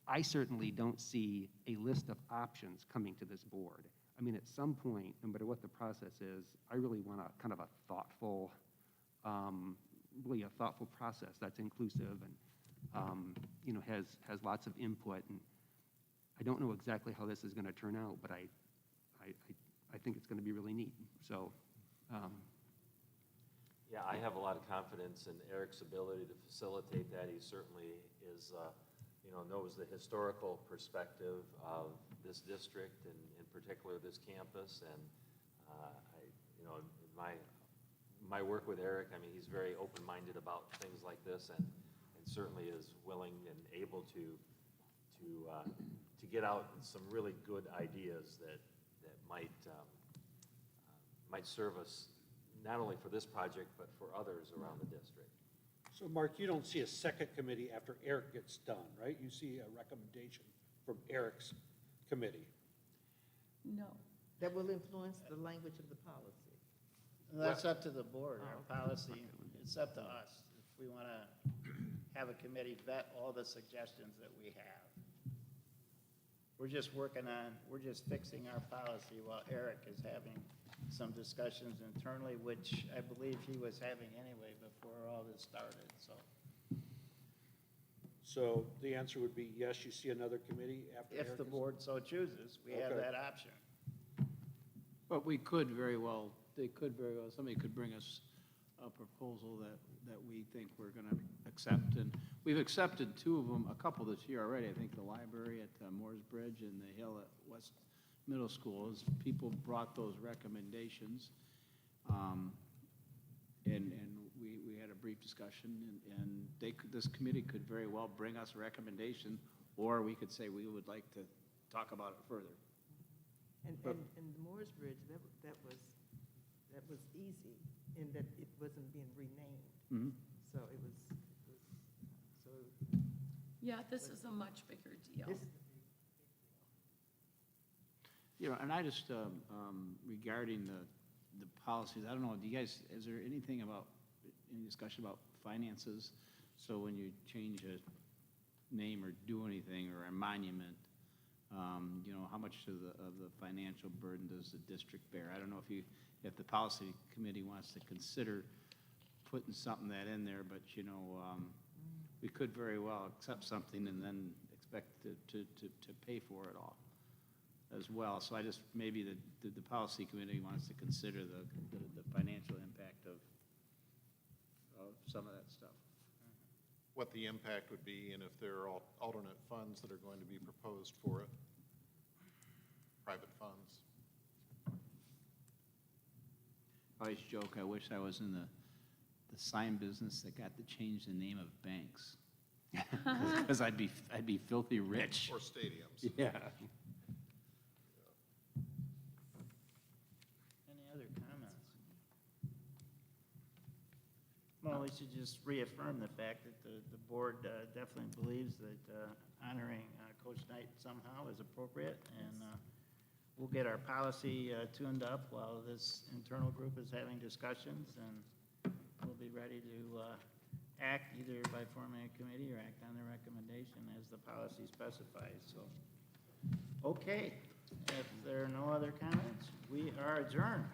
S4: I certainly don't see a list of options coming to this board. I mean, at some point, no matter what the process is, I really want a kind of a thoughtful, really a thoughtful process that's inclusive and, you know, has lots of input. And I don't know exactly how this is going to turn out, but I think it's going to be really neat. So,
S2: Yeah, I have a lot of confidence in Eric's ability to facilitate that. He certainly is, you know, knows the historical perspective of this district and in particular this campus. And you know, in my my work with Eric, I mean, he's very open-minded about things like this and certainly is willing and able to get out some really good ideas that might serve us not only for this project, but for others around the district.
S6: So Mark, you don't see a second committee after Eric gets done, right? You see a recommendation from Eric's committee.
S13: No.
S7: That will influence the language of the policy.
S1: That's up to the board, our policy, it's up to us. If we want to have a committee vet all the suggestions that we have. We're just fixing our policy while Eric is having some discussions internally, which I believe he was having anyway before all this started, so.
S6: So the answer would be yes, you see another committee after Eric
S1: If the
S6: is-
S1: board so chooses, we have
S6: Okay.
S1: that option.
S11: But we could very well, somebody could bring us a proposal that we think we're going to accept. And we've accepted two of them, a couple this year already. I think the library at Moore's Bridge and the Hill at West Middle School, as people brought those recommendations. And we had a brief discussion, and this committee could very well bring us a recommendation, or we could say we would like to talk about it further.
S7: And the Moore's Bridge, that was easy in that it wasn't being renamed.
S11: Mhm.
S7: So it was,
S13: Yeah, this is a much bigger deal.
S7: this,
S11: You know, and I just, regarding the policies, I don't know, do you guys, is there anything about, any discussion about finances? So when you change a name or do anything, or a monument, you know, how much of the financial burden does the district bear? I don't know if the policy committee wants to consider putting something that in there, but, you know, we could very well accept something and then expect to pay for it all as well. So I just, maybe the policy committee wants to consider the financial impact of some of that stuff.
S10: What the impact would be, and if there are alternate funds that are going to be proposed for it, private funds.
S11: I always joke, I wish I was in the sign business that got to change the name of banks. Because I'd be filthy rich.
S10: Or stadiums.
S11: Yeah.
S1: Any other comments? Well, we should just reaffirm the fact that the board definitely believes that honoring Coach Knight somehow is appropriate, and we'll get our policy tuned up while this internal group is having discussions, and we'll be ready to act either by forming a committee or act on the recommendation as the policy specifies, so. Okay, if there are no other comments, we are adjourned.